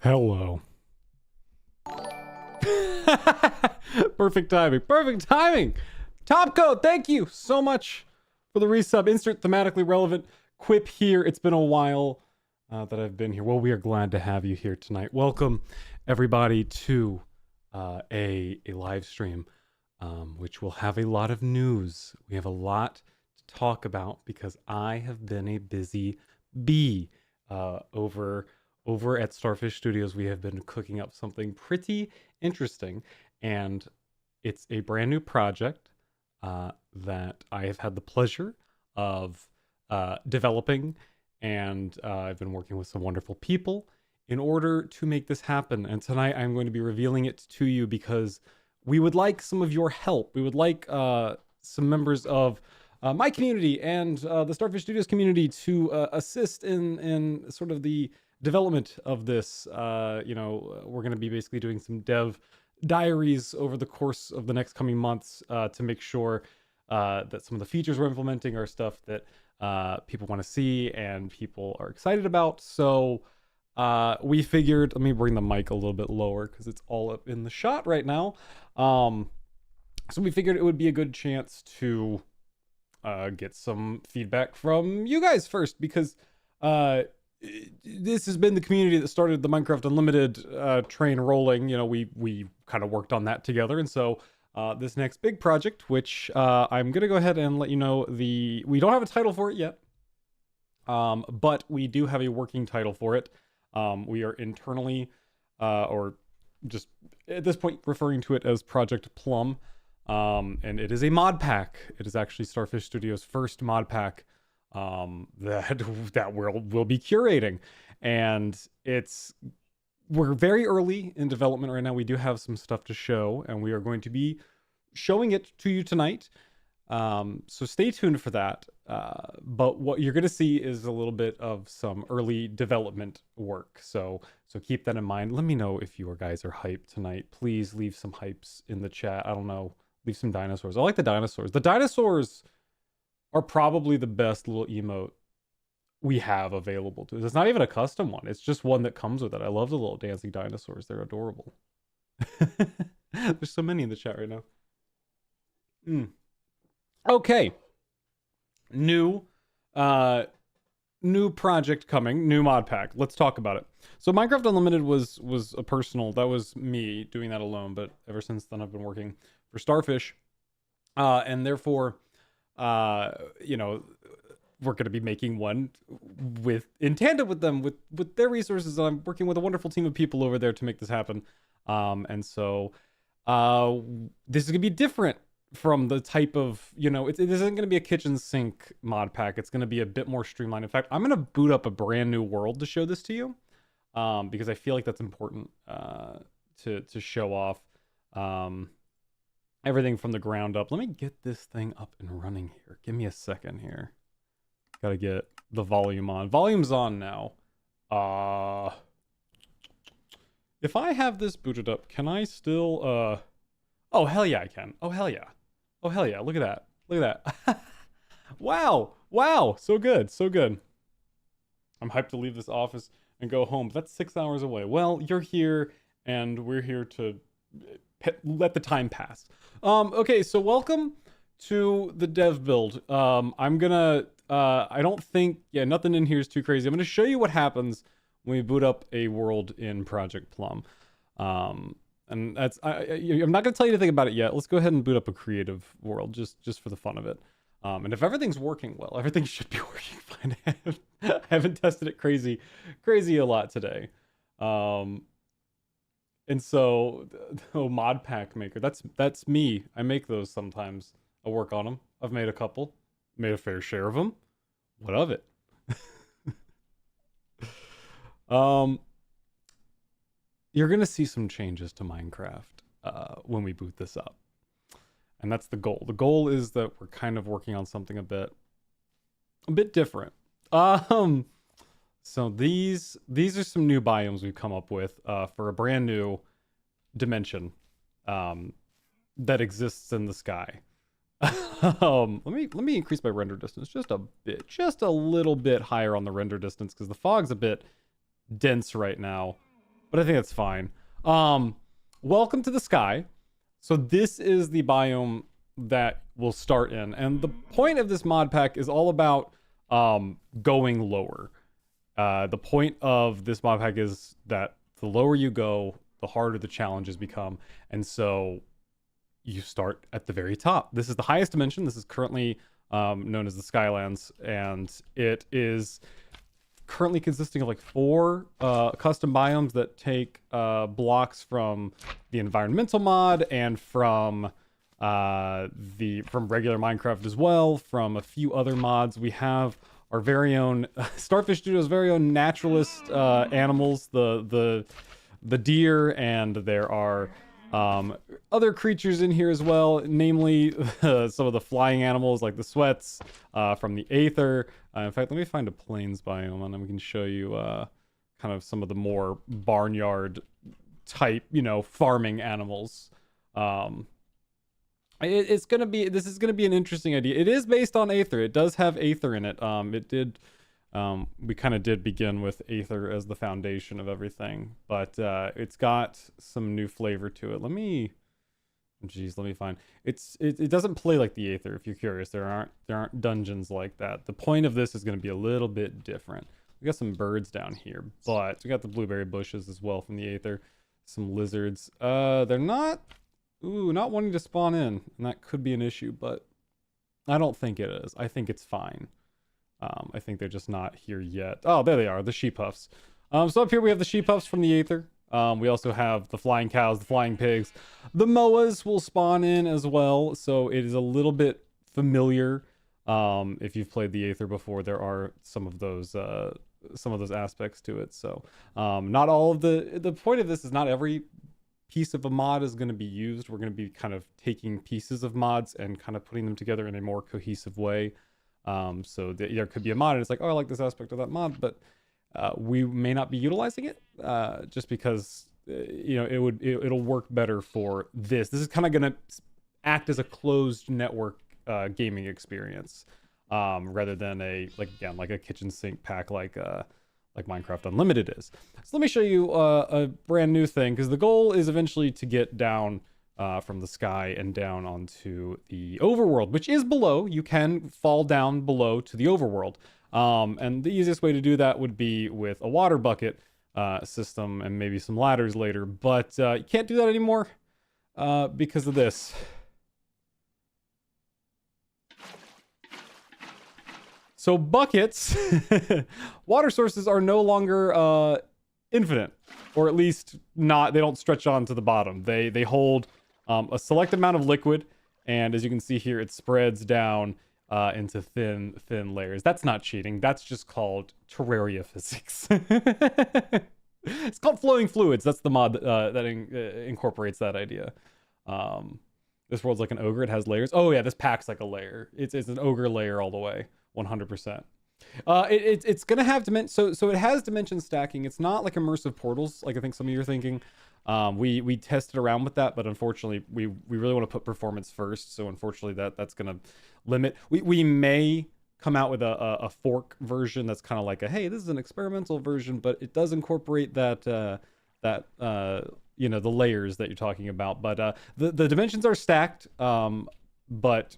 Hello. Perfect timing. Perfect timing. Top Coat, thank you so much for the resub. Insert thematically relevant quip here. It's been a while that I've been here. Well, we are glad to have you here tonight. Welcome, everybody, to a live stream, which will have a lot of news. We have a lot to talk about because I have been a busy bee over at Starfish Studios. We have been cooking up something pretty interesting, and it's a brand new project that I have had the pleasure of developing, and I've been working with some wonderful people in order to make this happen. And tonight I'm going to be revealing it to you because we would like some of your help. We would like some members of my community and the Starfish Studios community to assist in sort of the development of this. We're going to be basically doing some dev diaries over the course of the next coming months to make sure that some of the features we're implementing are stuff that people want to see and people are excited about. So we figured, let me bring the mic a little bit lower because it's all up in the shot right now. So we figured it would be a good chance to get some feedback from you guys first, because this has been the community that started the Minecraft Unlimited train rolling. You know, we kind of worked on that together, and so this next big project, which I'm gonna go ahead and let you know, we don't have a title for it yet, but we do have a working title for it. We are internally, or just at this point, referring to it as Project Plum. And it is a mod pack. It is actually Starfish Studios' first mod pack that we'll be curating, and we're very early in development right now. We do have some stuff to show, and we are going to be showing it to you tonight. So stay tuned for that. But what you're going to see is a little bit of some early development work. So keep that in mind. Let me know if you guys are hyped tonight. Please leave some hypes in the chat. I don't know. Leave some dinosaurs. I like the dinosaurs. The dinosaurs are probably the best little emote we have available to us. It's not even a custom one. It's just one that comes with it. I love the little dancing dinosaurs. They're adorable. There's so many in the chat right now. Okay. New project coming, new mod pack. Let's talk about it. So Minecraft Unlimited was a personal, that was me doing that alone, but ever since then I've been working for Starfish. And therefore, you know, we're going to be making one in tandem with them, with their resources. I'm working with a wonderful team of people over there to make this happen. And so this is going to be different from the type of, you know, it isn't going to be a kitchen sink mod pack. It's going to be a bit more streamlined. In fact, I'm going to boot up a brand new world to show this to you, because I feel like that's important to show off everything from the ground up. Let me get this thing up and running here. Give me a second here. Gotta get the volume on. Volume's on now. If I have this booted up, can I still oh hell yeah I can. Oh hell yeah. Oh hell yeah. Look at that. Look at that. Wow. So good. I'm hyped to leave this office and go home. That's 6 hours away. Well, you're here and we're here to let the time pass. Okay, so welcome to the dev build. I'm gonna I don't think, yeah, nothing in here is too crazy. I'm gonna show you what happens when we boot up a world in Project Plum. And that's I'm not gonna tell you anything about it yet. Let's go ahead and boot up a creative world just for the fun of it. And if everything's working well, everything should be working fine. I haven't tested it crazy a lot today. And so, mod pack maker, that's me. I make those sometimes. I work on them. I've made a couple. Made a fair share of them. What of it? You're going to see some changes to Minecraft when we boot this up. And that's the goal. The goal is that we're kind of working on something a bit different. So these are some new biomes we've come up with for a brand new dimension that exists in the sky. Let me increase my render distance just a little bit higher on the render distance because the fog's a bit dense right now, but I think that's fine. Welcome to the sky. So this is the biome that we'll start in, and the point of this mod pack is all about going lower. The point of this mod pack is that the lower you go, the harder the challenges become. And so you start at the very top. This is the highest dimension. This is currently known as the Skylands. And it is currently consisting of like 4 custom biomes that take blocks from the environmental mod and from regular Minecraft as well, from a few other mods. We have our very own Starfish Studios' very own naturalist animals, the deer, and there are other creatures in here as well, namely some of the flying animals like the sweats from the Aether. In fact, let me find a plains biome and then we can show you kind of some of the more barnyard type, farming animals. This is gonna be an interesting idea. It is based on Aether. It does have Aether in it. We kind of did begin with Aether as the foundation of everything, but it's got some new flavor to it. Let me find it doesn't play like the Aether. If you're curious, there aren't dungeons like that. The point of this is going to be a little bit different. We got some birds down here, but we got the blueberry bushes as well from the Aether. Some lizards. They're not wanting to spawn in, and that could be an issue, but I don't think it is. I think it's fine. I think they're just not here yet. Oh, there they are, the sheep puffs. So up here we have the sheep puffs from the Aether. We also have the flying cows, the flying pigs. The moas will spawn in as well, so it is a little bit familiar. If you've played the Aether before, there are some of those aspects to it. So not all of the point of this is not every piece of a mod is going to be used. We're going to be kind of taking pieces of mods and kind of putting them together in a more cohesive way. So there could be a mod and it's like, oh, I like this aspect of that mod, but we may not be utilizing it just because it'll work better for this. This is kind of going to act as a closed network gaming experience rather than a kitchen sink pack like Minecraft Unlimited is. So let me show you a brand new thing, because the goal is eventually to get down from the sky and down onto the overworld, which is below. You can fall down below to the overworld. And the easiest way to do that would be with a water bucket system and maybe some ladders later. But you can't do that anymore because of this. So buckets, water sources are no longer infinite, or at least not. They don't stretch on to the bottom. They hold a select amount of liquid, and as you can see here, it spreads down into thin layers. That's not cheating. That's just called Terraria physics. It's called flowing fluids. That's the mod that incorporates that idea. This world's like an ogre. It has layers. Oh yeah, this pack's like a layer. It's an ogre layer all the way. 100%. It's gonna have dimension. So it has dimension stacking. It's not like immersive portals, like I think some of you are thinking. We tested around with that, but unfortunately, we really want to put performance first. So unfortunately, that's gonna limit. We may come out with a fork version that's kind of like hey, this is an experimental version, but it does incorporate the layers that you're talking about. But the dimensions are stacked. But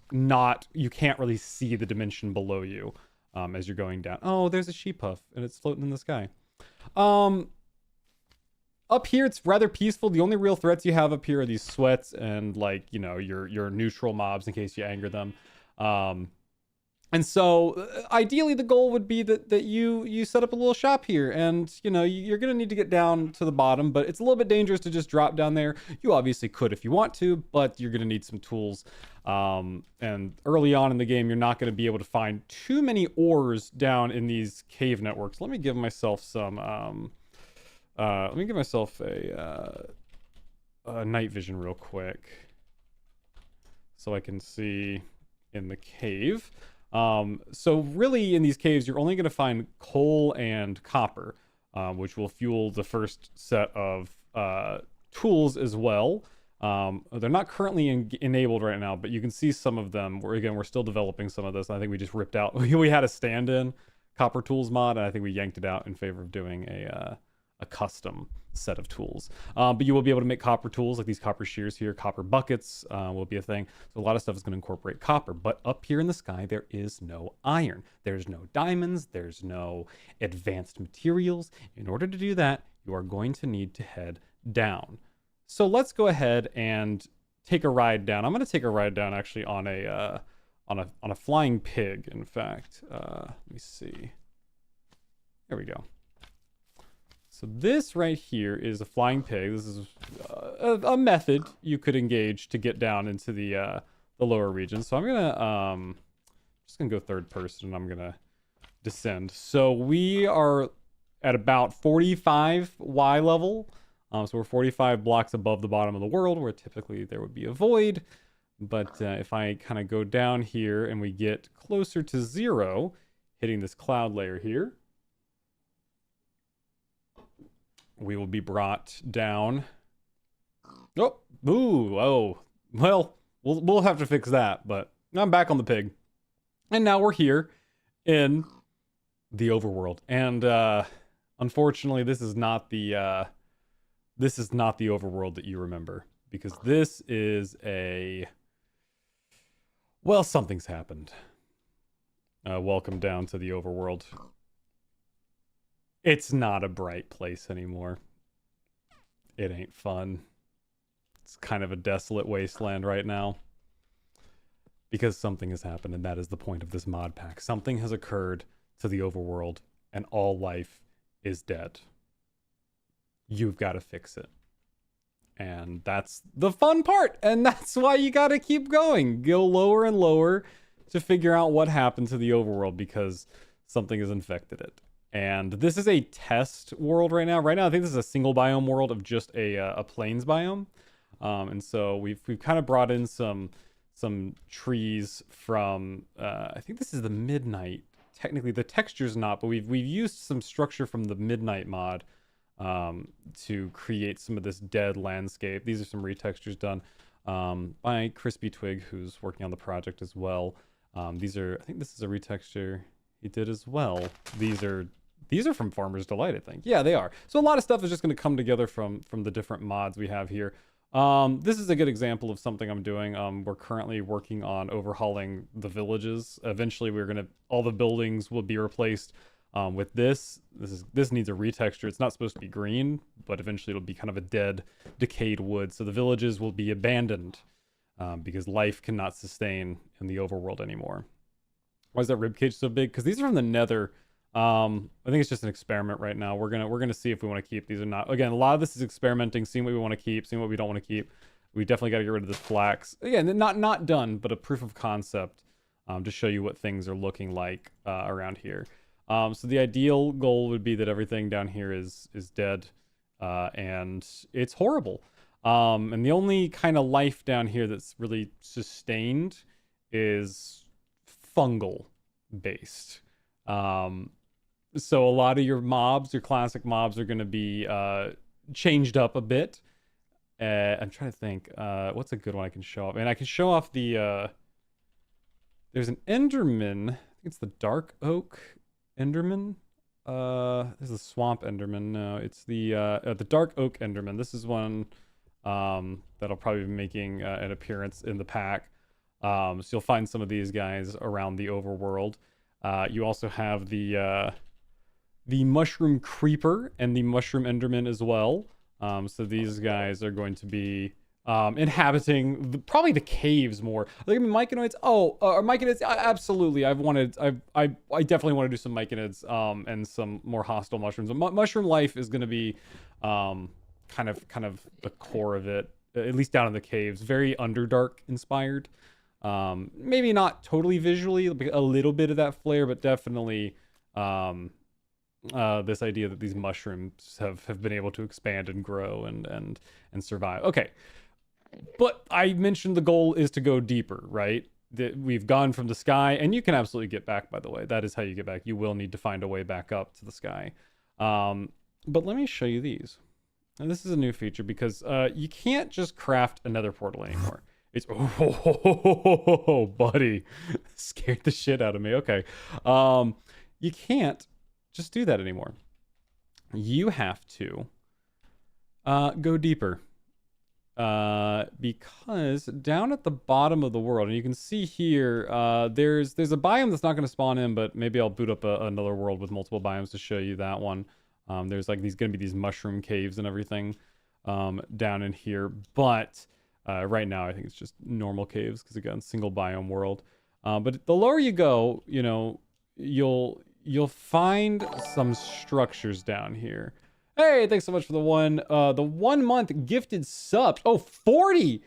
you can't really see the dimension below you as you're going down. Oh, there's a sheep puff and it's floating in the sky. Up here, it's rather peaceful. The only real threats you have up here are these sweats and your neutral mobs in case you anger them. And so ideally the goal would be that you set up a little shop here, and you're going to need to get down to the bottom, but it's a little bit dangerous to just drop down there. You obviously could if you want to, but you're going to need some tools. And early on in the game, you're not going to be able to find too many ores down in these cave networks. Let me give myself some a night vision real quick so I can see in the cave. So really in these caves, you're only going to find coal and copper, which will fuel the first set of tools as well. They're not currently enabled right now, but you can see some of them. We're still developing some of this. I think we just ripped out. We had a stand-in copper tools mod, and I think we yanked it out in favor of doing a custom set of tools. But you will be able to make copper tools like these copper shears here. Copper buckets will be a thing. So a lot of stuff is going to incorporate copper. But up here in the sky, there is no iron. There's no diamonds. There's no advanced materials. In order to do that, you are going to need to head down. So let's go ahead and take a ride down. I'm going to take a ride down actually on a flying pig. In fact, let me see. There we go. So this right here is a flying pig. This is a method you could engage to get down into the lower regions. So I'm gonna just gonna go third person, and I'm gonna descend. So we are at about 45 Y level. So we're 45 blocks above the bottom of the world, where typically there would be a void. But if I kind of go down here and we get closer to 0, hitting this cloud layer here, we will be brought down. Oh, ooh, oh. Well, we'll have to fix that, but I'm back on the pig. And now we're here in the overworld. And unfortunately, this is not the overworld that you remember, because this is well, something's happened. Welcome down to the overworld. It's not a bright place anymore. It ain't fun. It's kind of a desolate wasteland right now. Because something has happened, and that is the point of this mod pack. Something has occurred to the overworld, and all life is dead. you've got to fix it. And that's the fun part. And that's why you got to keep going. Go lower and lower to figure out what happened to the overworld because something has infected it. And this is a test world right now. Right now, I think this is a single biome world of just a plains biome. And so we've kind of brought in some trees from I think this is the Midnight. Technically, the texture's not, but we've used some structure from the Midnight mod to create some of this dead landscape. These are some retextures done by Crispy Twig, who's working on the project as well. I think this is a retexture he did as well. These are from Farmer's Delight, I think. Yeah, they are. So a lot of stuff is just going to come together from the different mods we have here. This is a good example of something I'm doing. We're currently working on overhauling the villages. Eventually, all the buildings will be replaced with this. This needs a retexture. It's not supposed to be green, but eventually it'll be kind of a dead, decayed wood. So the villages will be abandoned because life cannot sustain in the overworld anymore. Why is that ribcage so big? Because these are from the Nether. I think it's just an experiment right now. We're gonna see if we want to keep these or not. Again, a lot of this is experimenting, seeing what we want to keep, seeing what we don't want to keep. We definitely got to get rid of this flax. Again, not done, but a proof of concept to show you what things are looking like around here. So the ideal goal would be that everything down here is dead, and it's horrible. And the only kind of life down here that's really sustained is fungal based. So a lot of your mobs, your classic mobs, are going to be changed up a bit. I'm trying to think, what's a good one I can show off? And I can show off the, there's an Enderman. I think it's the Dark Oak Enderman. This is the Swamp Enderman. No, it's the Dark Oak Enderman. This is one that'll probably be making an appearance in the pack. So you'll find some of these guys around the overworld. You also have the Mushroom Creeper and the Mushroom Enderman as well. So these guys are going to be inhabiting probably the caves more. Are there gonna be myconids? Or myconids? Absolutely. I definitely want to do some myconids and some more hostile mushrooms. Mushroom life is going to be kind of the core of it, at least down in the caves. Very Underdark inspired. Maybe not totally visually, a little bit of that flair, but definitely this idea that these mushrooms have been able to expand and grow and survive. Okay. But I mentioned the goal is to go deeper, right? That we've gone from the sky, and you can absolutely get back, by the way. That is how you get back. You will need to find a way back up to the sky. But let me show you these. And this is a new feature because you can't just craft another portal anymore. It's buddy, scared the shit out of me. Okay, you can't just do that anymore. You have to go deeper because down at the bottom of the world, and you can see here, there's a biome that's not going to spawn in, but maybe I'll boot up another world with multiple biomes to show you that one. There's like going to be these mushroom caves and everything down in here, but right now I think it's just normal caves because again, single biome world. But the lower you go, you know, you'll find some structures down here. Hey, thanks so much for the 1 month gifted sub. Oh, 40.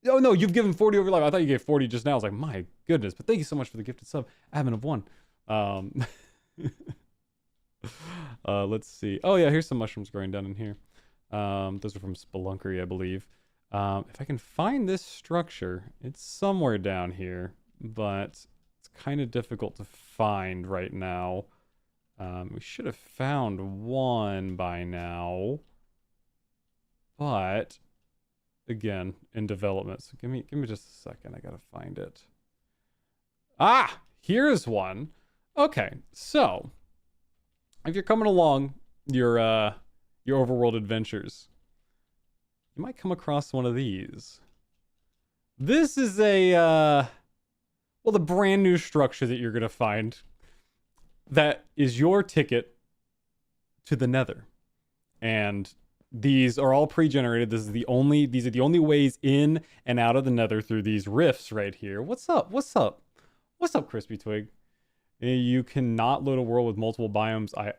Oh no, you've given 40 over live. I thought you gave 40 just now. I was like, my goodness, but thank you so much for the gifted sub. Admin of 1. Let's see. Oh yeah, here's some mushrooms growing down in here. Those are from Spelunkery, I believe. If I can find this structure, it's somewhere down here, but it's kind of difficult to find right now. We should have found one by now, but again, in development. So give me just a second. I gotta find it. Ah, here's one. Okay, so if you're coming along your overworld adventures, you might come across one of these. This is the brand new structure that you're gonna find that is your ticket to the Nether. And these are all pre-generated. These are the only ways in and out of the Nether through these rifts right here. What's up? What's up, Crispy Twig? You cannot load a world with multiple biomes. I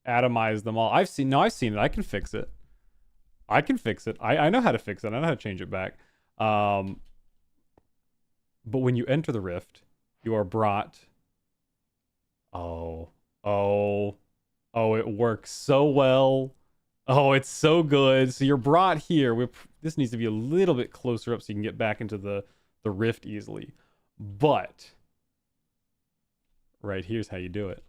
atomized them all. I've seen it. I can fix it. I can fix it. I know how to fix it. I know how to change it back. But when you enter the rift, you are brought. Oh, oh, oh! It works so well. Oh, it's so good. So you're brought here. This needs to be a little bit closer up so you can get back into the rift easily. But right here's how you do it.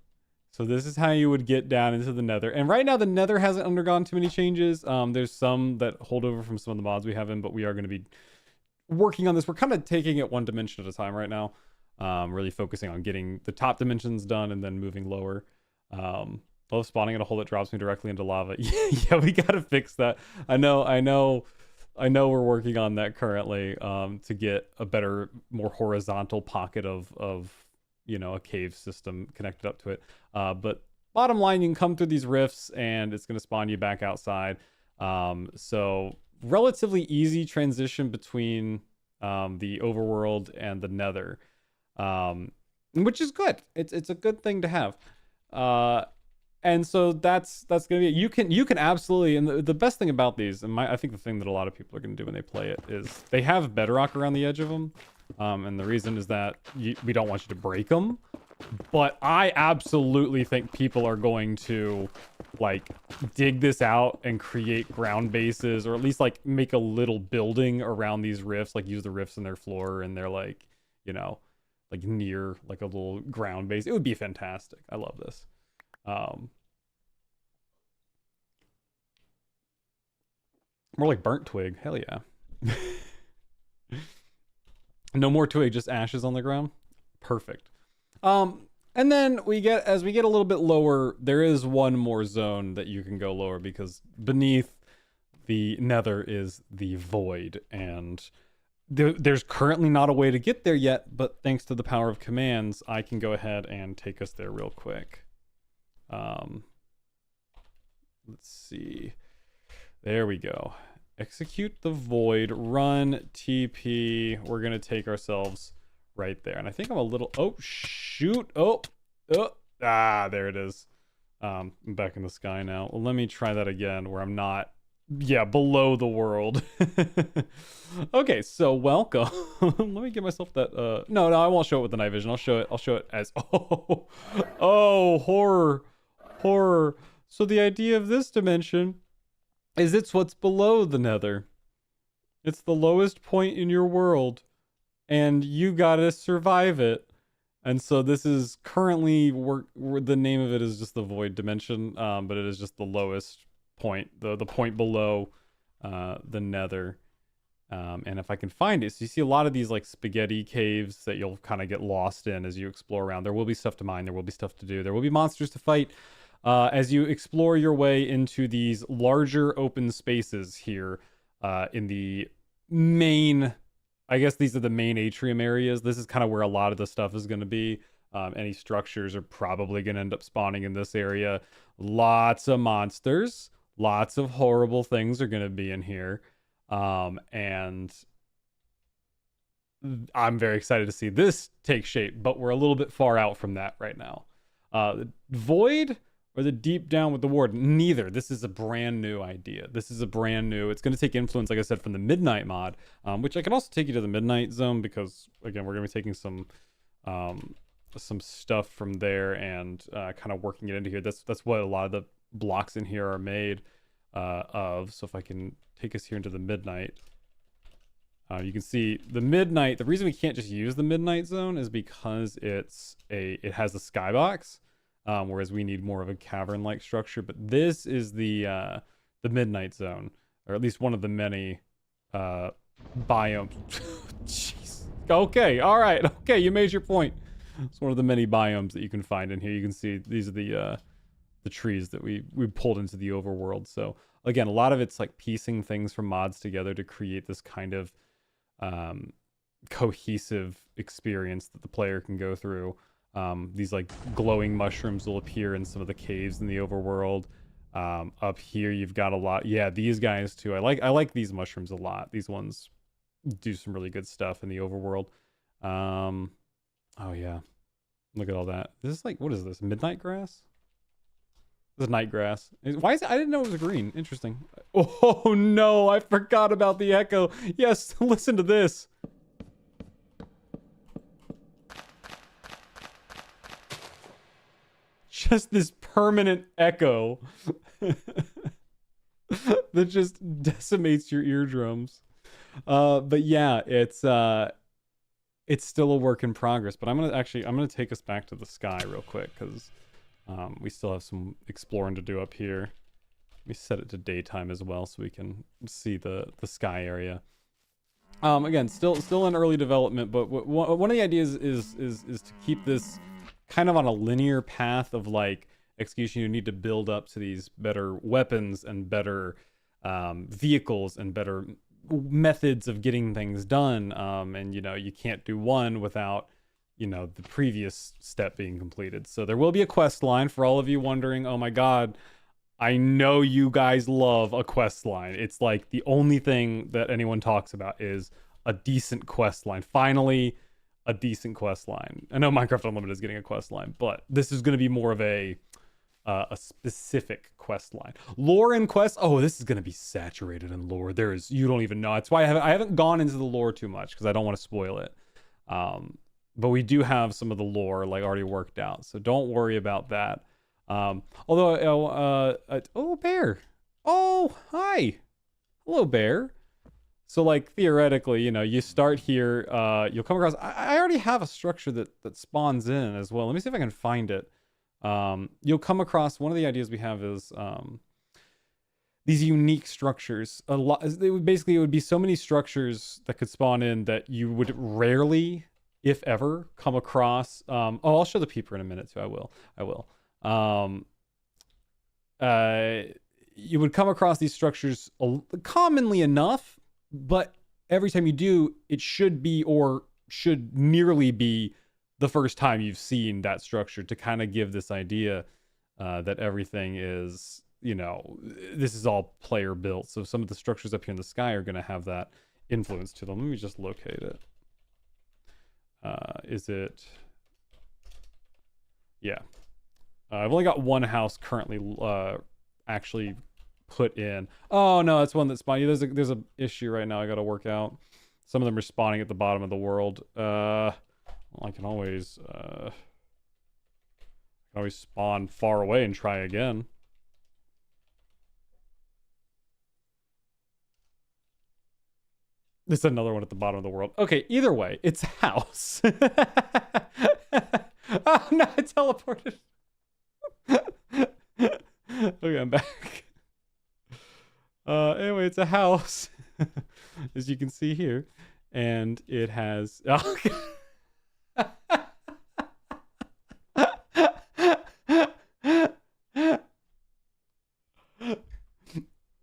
So this is how you would get down into the nether. And right now the nether hasn't undergone too many changes. There's some that hold over from some of the mods we have in, but we are going to be working on this. We're kind of taking it one dimension at a time right now. Really focusing on getting the top dimensions done and then moving lower. Love spawning in a hole that drops me directly into lava. Yeah, we gotta fix that. I know we're working on that currently, to get a better, more horizontal pocket of you know, a cave system connected up to it. But bottom line, you can come through these rifts and it's gonna spawn you back outside. So relatively easy transition between the overworld and the nether. Which is good. It's a good thing to have. And so that's gonna be it. You can absolutely, and the best thing about these, and I think the thing that a lot of people are gonna do when they play it is they have bedrock around the edge of them, and the reason is that we don't want you to break them. But I absolutely think people are going to like dig this out and create ground bases, or at least like make a little building around these rifts, like use the rifts in their floor and they're like, you know, like near like a little ground base. It would be fantastic. I love this. More like burnt twig. Hell yeah. No more twig, just ashes on the ground. Perfect. And then as we get a little bit lower, there is one more zone that you can go lower because beneath the nether is the void, and there's currently not a way to get there yet, but thanks to the power of commands, I can go ahead and take us there real quick. Let's see. There we go. Execute the void, run TP. We're going to take ourselves right there. And I think I'm a little, oh, shoot. Oh, there it is. I'm back in the sky now. Well, let me try that again where I'm not, yeah, below the world. Okay, so welcome. Let me give myself that, no, I won't show it with the night vision. I'll show it as, oh, horror. So the idea of this dimension is it's what's below the nether. It's the lowest point in your world, and you gotta survive it. And so this is currently, the name of it is just the void dimension, but it is just the lowest point, the point below the nether. And if I can find it, so you see a lot of these like spaghetti caves that you'll kind of get lost in as you explore around. There will be stuff to mine, there will be stuff to do, there will be monsters to fight. As you explore your way into these larger open spaces here, in the main, I guess these are the main atrium areas. This is kind of where a lot of the stuff is going to be. Any structures are probably going to end up spawning in this area. Lots of monsters, lots of horrible things are going to be in here. And I'm very excited to see this take shape, but we're a little bit far out from that right now. The void or the deep down with the ward, neither. This is a brand new idea. It's going to take influence, like I said, from the midnight mod, which I can also take you to the midnight zone because again, we're going to be taking some stuff from there and kind of working it into here. That's what a lot of the blocks in here are made of. So if I can take us here into the midnight, you can see the midnight. The reason we can't just use the midnight zone is because it has a skybox. Whereas we need more of a cavern-like structure. But this is the midnight zone, or at least one of the many biomes. Jeez. Okay, all right. Okay, you made your point. It's one of the many biomes that you can find in here. You can see these are the trees that we pulled into the overworld. So again, a lot of it's like piecing things from mods together to create this kind of cohesive experience that the player can go through. These like glowing mushrooms will appear in some of the caves in the overworld. Up here you've got a lot. Yeah, these guys too. I like these mushrooms a lot. These ones do some really good stuff in the overworld. Oh yeah. Look at all that. This is like, what is this? Midnight grass? The nightgrass. Why is it? I didn't know it was green. Interesting. Oh no, I forgot about the echo. Yes, listen to this. Just this permanent echo that just decimates your eardrums. But yeah, it's still a work in progress. But I'm gonna take us back to the sky real quick because we still have some exploring to do up here. Let me set it to daytime as well so we can see the sky area. Again, still in early development, but one of the ideas is to keep this kind of on a linear path of like execution. You need to build up to these better weapons and better vehicles and better methods of getting things done. And you know, you can't do one without, you know, the previous step being completed. So there will be a quest line for all of you wondering, oh my god, I know you guys love a quest line. It's like the only thing that anyone talks about is a decent quest line. Finally, a decent quest line. I know Minecraft Unlimited is getting a quest line, but this is going to be more of a specific quest line. Lore and quests. Oh, this is going to be saturated in lore. You don't even know. That's why I haven't gone into the lore too much because I don't want to spoil it. But we do have some of the lore like already worked out, so don't worry about that. Although, oh, bear. Oh, hi. Hello, bear. So like theoretically, you know, you start here, you'll come across, I already have a structure that spawns in as well. Let me see if I can find it. You'll come across, one of the ideas we have is, these unique structures. A lot, it would be so many structures that could spawn in that you would rarely, if ever, come across. Oh, I'll show the peeper in a minute too. I will. You would come across these structures commonly enough, but every time you do, it should be or should nearly be the first time you've seen that structure to kind of give this idea that everything is, you know, this is all player built. So some of the structures up here in the sky are going to have that influence to them. Let me just locate it. Is it? Yeah. I've only got one house currently actually put in. Oh no, that's one that's spawned. There's a issue right now I got to work out. Some of them are spawning at the bottom of the world. Well, I can always spawn far away and try again. There's another one at the bottom of the world. Okay, either way, it's a house. Oh no, I teleported. Okay, I'm back. Anyway, it's a house, as you can see here, and it has. Oh,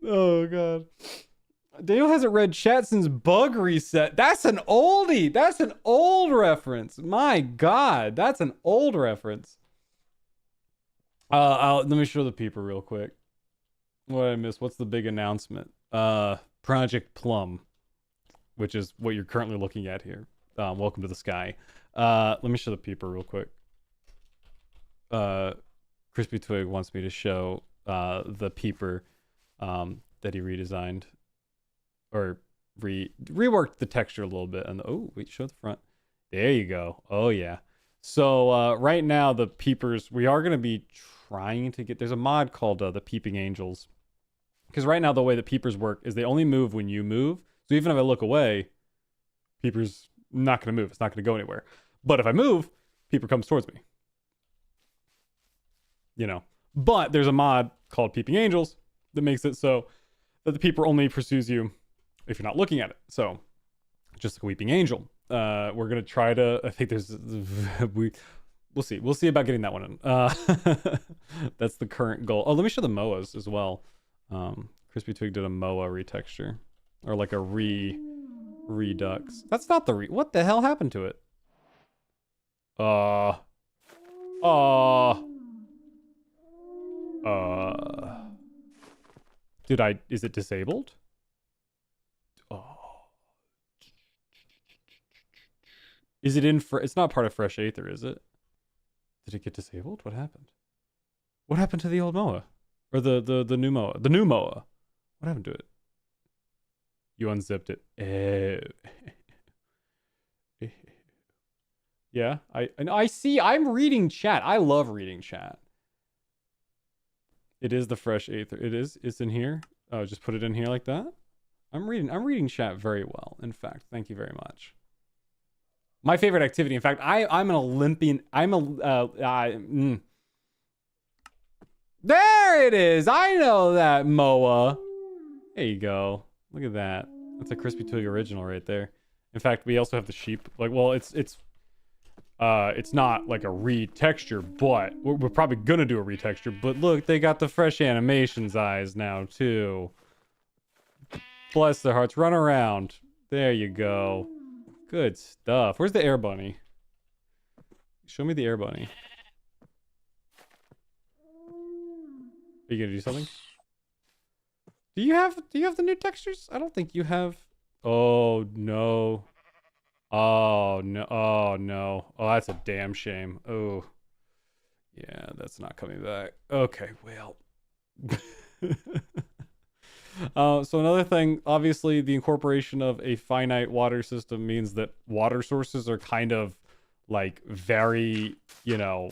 oh god. Daniel hasn't read chat since Bug Reset. That's an oldie. That's an old reference. My god, that's an old reference. Let me show the peeper real quick. What did I miss? What's the big announcement? Project Plum, which is what you're currently looking at here. Welcome to the sky. Let me show the peeper real quick. Crispy Twig wants me to show the peeper that he redesigned or reworked the texture a little bit. And oh, wait, show the front. There you go. Oh yeah. So right now the peepers, we are going to be trying to get, there's a mod called the Peeping Angels. Because right now the way the peepers work is they only move when you move. So even if I look away, peeper's not going to move. It's not going to go anywhere. But if I move, peeper comes towards me. You know. But there's a mod called Peeping Angels that makes it so that the peeper only pursues you if you're not looking at it. So just like a weeping angel. We're going to try to, I think there's, we'll see. We'll see about getting that one in. That's the current goal. Oh, let me show the MOAs as well. Crispy Twig did a MOA retexture. Or like a redux. That's not the what the hell happened to it? Is it disabled? Oh. Is it in it's not part of Fresh Aether, is it? Did it get disabled? What happened? What happened to the old Moa? Or the new Moa? The new Moa. What happened to it? You unzipped it. Yeah, I see. I'm reading chat. I love reading chat. It is the fresh Aether. It is. It's in here. Oh, just put it in here like that. I'm reading chat very well. In fact, thank you very much. My favorite activity. In fact, I'm an Olympian. There it is. I know that, Moa. There you go. Look at that. That's a Crispy Twig original right there. In fact, we also have the sheep. Like, well, it's not like a retexture, but we're probably gonna do a retexture. But look, they got the fresh animations eyes now too. Bless their hearts. Run around. There you go. Good stuff. Where's the air bunny? Show me the air bunny. Are you gonna do something? Do you have the new textures? I don't think you have. Oh no. Oh no. Oh no. Oh, that's a damn shame. Oh. Yeah, that's not coming back. Okay, well. So another thing, obviously the incorporation of a finite water system means that water sources are kind of like very, you know,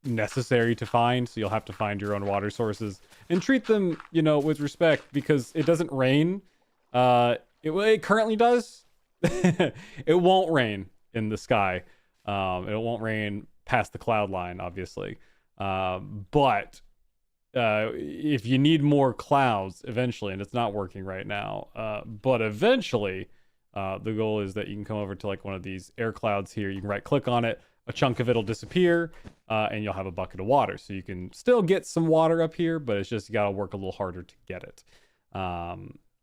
necessary to find. So you'll have to find your own water sources and treat them, you know, with respect, because it doesn't rain. It currently does. It won't rain in the sky. It won't rain past the cloud line, obviously. But if you need more clouds eventually, and it's not working right now, but eventually, the goal is that you can come over to like one of these air clouds here. You can right click on it, a chunk of it'll disappear, and you'll have a bucket of water. So you can still get some water up here, but it's just you gotta work a little harder to get it.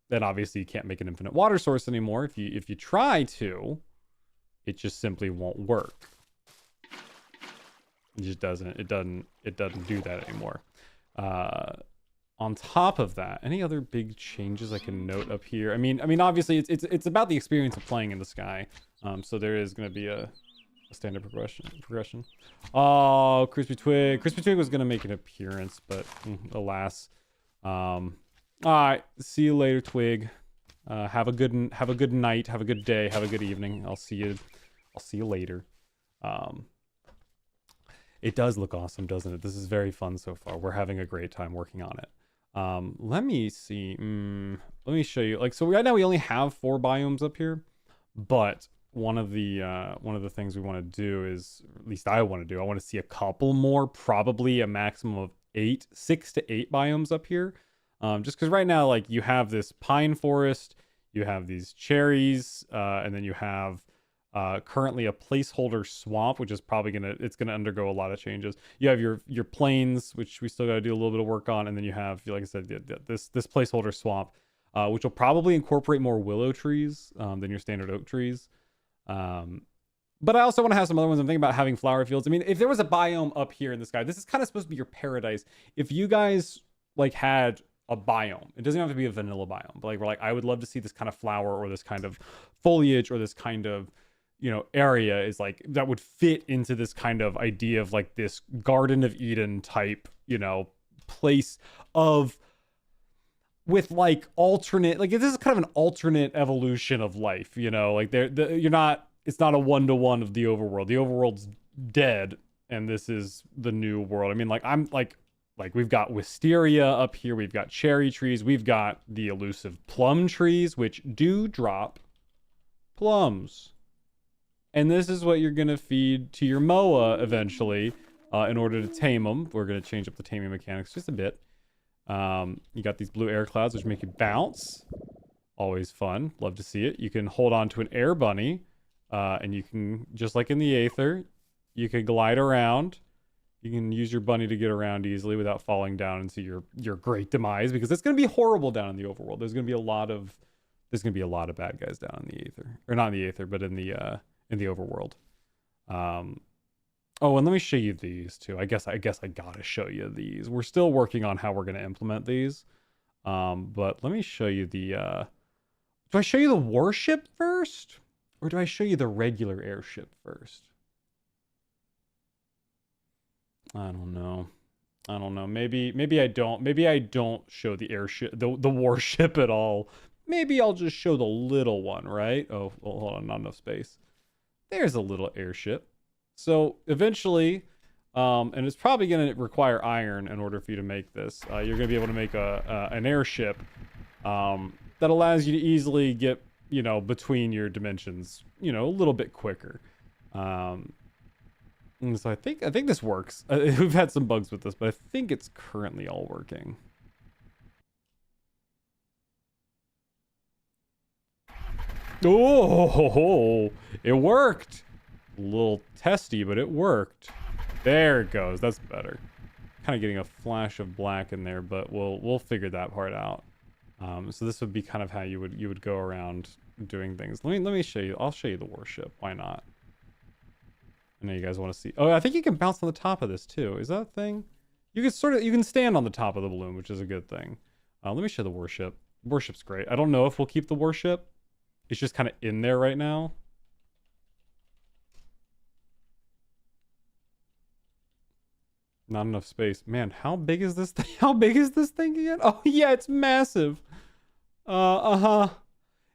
Then obviously you can't make an infinite water source anymore. If you try to, it just simply won't work. It just doesn't. It doesn't do that anymore. On top of that, any other big changes I can note up here? I mean, obviously it's about the experience of playing in the sky. So there is going to be a standard progression. Oh, Crispy Twig. Crispy Twig was going to make an appearance, but alas. All right. See you later, Twig. Have a good night. Have a good day. Have a good evening. I'll see you later. It does look awesome, doesn't it? This is very fun so far. We're having a great time working on it. Let me see. Let me show you. Like, so right now we only have 4 biomes up here, but one of the things we want to do is, at least I want to do, I want to see a couple more, probably a maximum of 6 to 8 biomes up here. Just because right now, like, you have this pine forest, you have these cherries, and then you have currently a placeholder swamp, which is probably gonna undergo a lot of changes. You have your plains, which we still got to do a little bit of work on, and then you have, like I said, this placeholder swamp, which will probably incorporate more willow trees than your standard oak trees. But I also want to have some other ones. I'm thinking about having flower fields. I mean, if there was a biome up here in the sky, this is kind of supposed to be your paradise. If you guys like had a biome, it doesn't have to be a vanilla biome, but like we're like, I would love to see this kind of flower or this kind of foliage or this kind of, you know, area is like that would fit into this kind of idea of like this Garden of Eden type, you know, place of with like alternate, like this is kind of an alternate evolution of life, you know, like it's not a one-to-one of the overworld. The overworld's dead and this is the new world. I mean, like I'm like we've got wisteria up here, we've got cherry trees, we've got the elusive plum trees, which do drop plums. And this is what you're going to feed to your Moa eventually in order to tame them. We're going to change up the taming mechanics just a bit. You got these blue air clouds, which make you bounce. Always fun. Love to see it. You can hold on to an air bunny. And you can, just like in the Aether, you can glide around. You can use your bunny to get around easily without falling down into your great demise. Because it's going to be horrible down in the overworld. There's going to be a lot of bad guys down in the Aether. Or not in the Aether, but in the overworld. Oh, and let me show you these too. I guess I gotta show you these. We're still working on how we're gonna implement these. But let me show you the do I show you the warship first? Or do I show you the regular airship first? I don't know. I don't know. Maybe I don't. Maybe I don't show the airship, the warship at all. Maybe I'll just show the little one, right? Oh, well, hold on, not enough space. There's a little airship. So eventually, and it's probably going to require iron in order for you to make this. You're going to be able to make an airship that allows you to easily get, between your dimensions, a little bit quicker. And so I think this works. We've had some bugs with this, but I think it's currently all working. Oh, it worked. A little testy, but it worked. There it goes. That's better. Kind of getting a flash of black in there, but we'll figure that part out. So this would be kind of how you would go around doing things. Let me show you. I'll show you the warship. Why not? I know you guys want to see. Oh, I think you can bounce on the top of this too. Is that a thing? You can stand on the top of the balloon, which is a good thing. Let me show the warship. Warship's great. I don't know if we'll keep the warship. It's just kind of in there right now. Not enough space. Man, how big is this thing? How big is this thing again? Oh, yeah, it's massive. Uh-huh.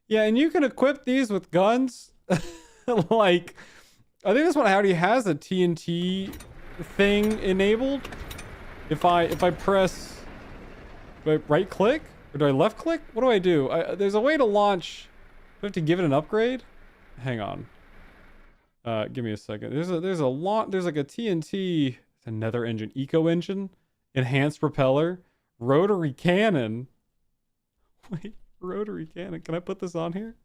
Yeah, and you can equip these with guns. Like, I think this one already has a TNT thing enabled. If I press... Do I right click? Or do I left click? What do I do? There's a way to launch... Do I have to give it an upgrade? Hang on. Give me a second. There's like a TNT... Another engine. Eco engine. Enhanced propeller. Rotary cannon. Wait, rotary cannon. Can I put this on here?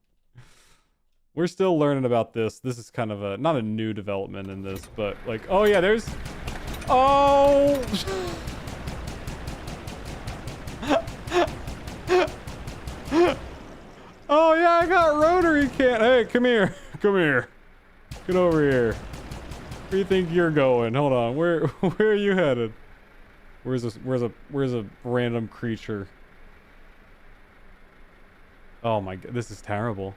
We're still learning about this. This is kind of not a new development in this, but like, oh yeah, there's... Oh! Oh yeah, I got rotary cannon. Hey, come here. Come here. Get over here. Where do you think you're going? Hold on. Where are you headed? Where's a random creature? Oh my god, this is terrible.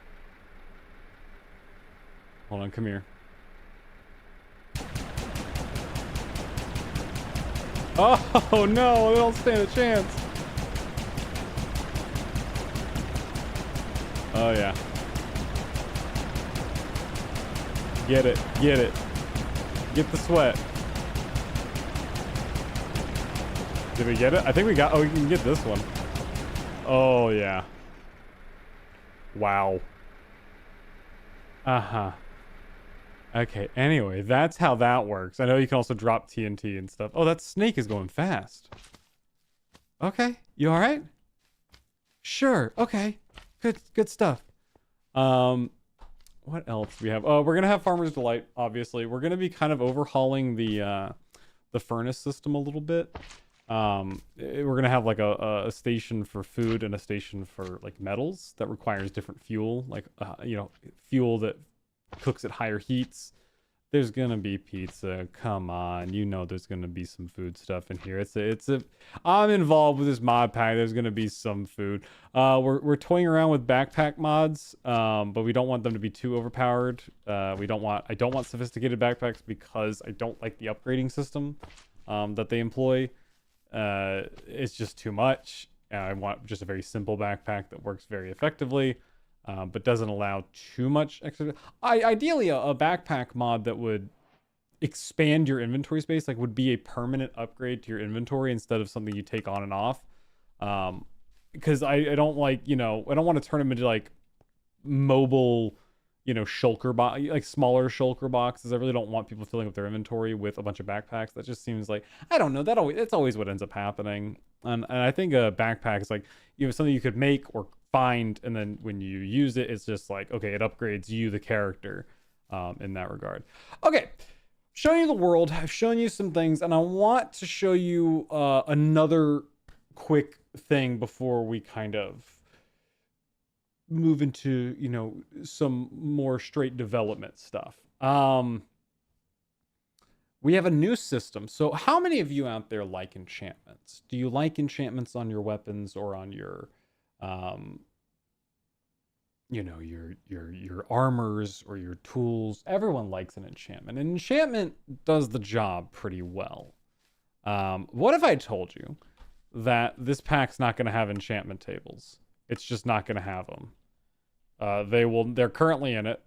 Hold on, come here. Oh no, they don't stand a chance. Oh yeah. Get it, get it. Get the sweat. Did we get it? I think we got... Oh, we can get this one. Oh, yeah. Wow. Uh-huh. Okay, anyway, that's how that works. I know you can also drop TNT and stuff. Oh, that snake is going fast. Okay, you alright? Sure, okay. Good stuff. What else do we have? Oh, we're gonna have Farmer's Delight, obviously. We're gonna be kind of overhauling the furnace system a little bit. We're gonna have like a station for food and a station for like metals that requires different fuel, like fuel that cooks at higher heats. There's gonna be pizza. Come on, there's gonna be some food stuff in here. I'm involved with this mod pack. There's gonna be some food. We're toying around with backpack mods, but we don't want them to be too overpowered. I don't want sophisticated backpacks because I don't like the upgrading system that they employ. It's just too much. I want just a very simple backpack that works very effectively. But doesn't allow too much extra. Ideally, a backpack mod that would expand your inventory space, like would be a permanent upgrade to your inventory instead of something you take on and off. Because I don't like, I don't want to turn them into like mobile, shulker like smaller shulker boxes. I really don't want people filling up their inventory with a bunch of backpacks. That just seems like, I don't know, that's always what ends up happening. And I think a backpack is like, something you could make or find, and then when you use it, it's just like, okay, it upgrades you, the character, in that regard. Okay, showing you the world. I've shown you some things, and I want to show you another quick thing before we kind of move into, some more straight development stuff. We have a new system. So how many of you out there like enchantments? Do you like enchantments on your weapons or on your your armors or your tools? Everyone likes an enchantment. An enchantment does the job pretty well. What if I told you that this pack's not going to have enchantment tables? It's just not going to have them. They're currently in it,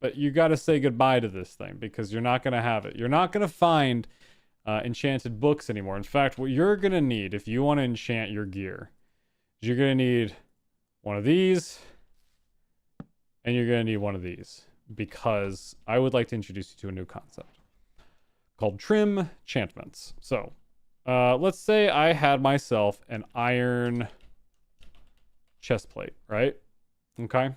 but you got to say goodbye to this thing because you're not going to have it. You're not going to find enchanted books anymore. In fact, what you're going to need if you want to enchant your gear, you're going to need one of these, and you're going to need one of these, because I would like to introduce you to a new concept called trim enchantments. So, let's say I had myself an iron chest plate, right? Okay.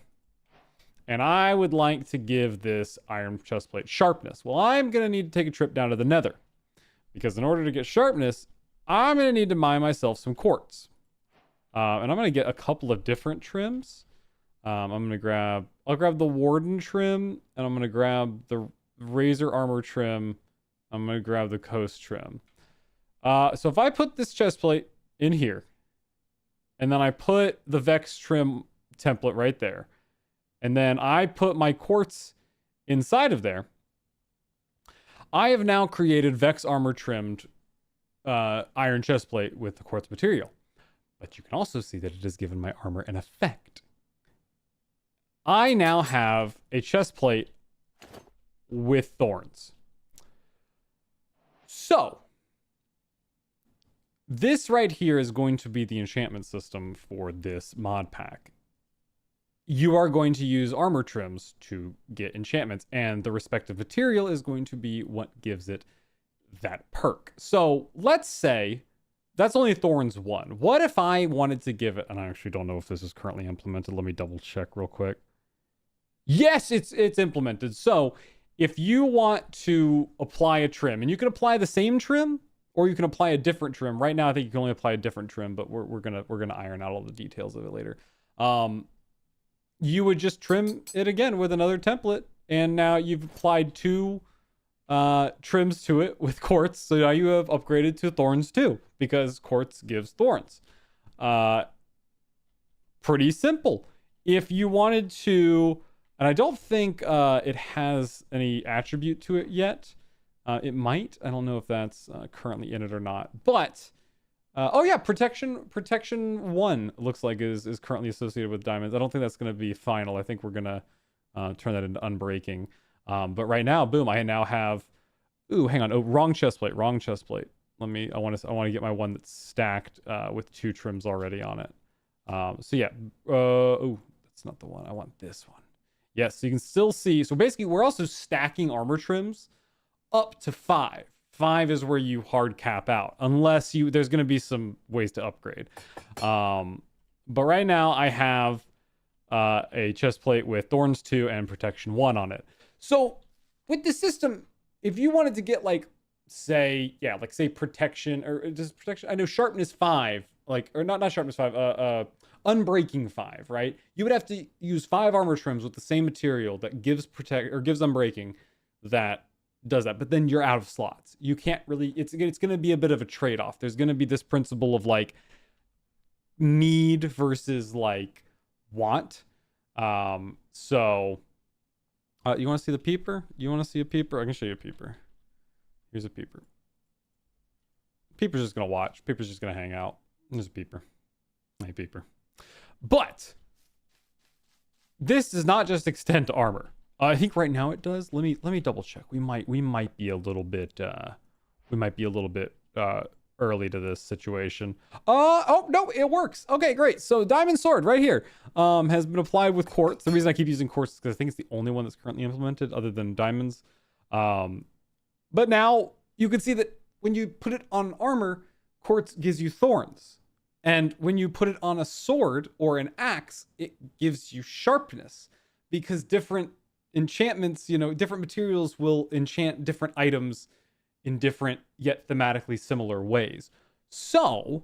And I would like to give this iron chest plate sharpness. Well, I'm going to need to take a trip down to the nether, because in order to get sharpness, I'm going to need to mine myself some quartz. And I'm going to get a couple of different trims. I'll grab the Warden trim, and I'm going to grab the Razor Armor trim. I'm going to grab the Coast trim. So if I put this chest plate in here, and then I put the Vex trim template right there, and then I put my quartz inside of there, I have now created Vex armor trimmed iron chest plate with the quartz material. But you can also see that it has given my armor an effect. I now have a chest plate with thorns. So, this right here is going to be the enchantment system for this mod pack. You are going to use armor trims to get enchantments, and the respective material is going to be what gives it that perk. So, let's say that's only Thorns 1. What if I wanted to give it, and I actually don't know if this is currently implemented. Let me double check real quick. Yes, it's implemented. So if you want to apply a trim, and you can apply the same trim, or you can apply a different trim. Right now, I think you can only apply a different trim, but we're gonna iron out all the details of it later. You would just trim it again with another template, and now you've applied 2 trims to it with quartz. So now you have upgraded to Thorns 2, because quartz gives thorns. Pretty simple. If you wanted to, and I don't think it has any attribute to it yet. It might. I don't know if that's currently in it or not. But oh yeah, protection 1 looks like is currently associated with diamonds. I don't think that's going to be final. I think we're gonna turn that into unbreaking. But right now, boom! I now have. Ooh, hang on. Oh, wrong chest plate. Wrong chest plate. I want to get my one that's stacked with 2 trims already on it. So yeah. Oh, that's not the one. I want this one. Yes, so you can still see. So basically, we're also stacking armor trims up to 5. 5 is where you hard cap out, unless there's going to be some ways to upgrade. But right now, I have a chest plate with Thorns 2 and Protection 1 on it. So with the system, if you wanted to get say protection or just protection, I know sharpness 5, or not sharpness 5, unbreaking 5, right? You would have to use 5 armor trims with the same material that gives unbreaking that does that, but then you're out of slots. You can't really, it's going to be a bit of a trade-off. There's going to be this principle of need versus want. So you want to see the peeper? You want to see a peeper? I can show you a peeper. Here's a peeper. Peeper's just going to watch. Peeper's just going to hang out. There's a peeper. Hey, peeper. But this does not just extend to armor. I think right now it does. Let me double check. We might be a little bit early to this situation. Oh no, it works. Okay, great. So diamond sword right here has been applied with quartz. The reason I keep using quartz is because I think it's the only one that's currently implemented other than diamonds. But now you can see that when you put it on armor, quartz gives you thorns. And when you put it on a sword or an axe, it gives you sharpness, because different enchantments, different materials will enchant different items in different yet thematically similar ways. So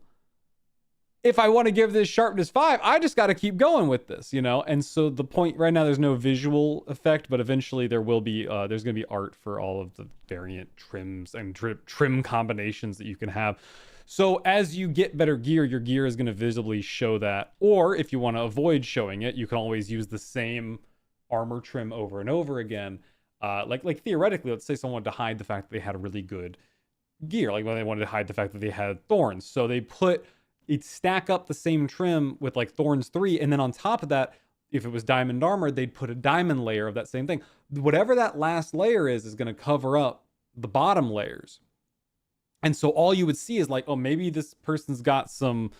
if I want to give this sharpness 5, I just got to keep going with this, And so the point right now, there's no visual effect, but eventually there will be, there's going to be art for all of the variant trims and trim combinations that you can have. So as you get better gear, your gear is going to visibly show that. Or if you want to avoid showing it, you can always use the same armor trim over and over again. Like theoretically, let's say someone wanted to hide the fact that they had a really good gear, like when they wanted to hide the fact that they had thorns. So it'd stack up the same trim with like thorns 3, and then on top of that, if it was diamond armor, they'd put a diamond layer of that same thing. Whatever that last layer is going to cover up the bottom layers. And so all you would see is like, oh, maybe this person's got some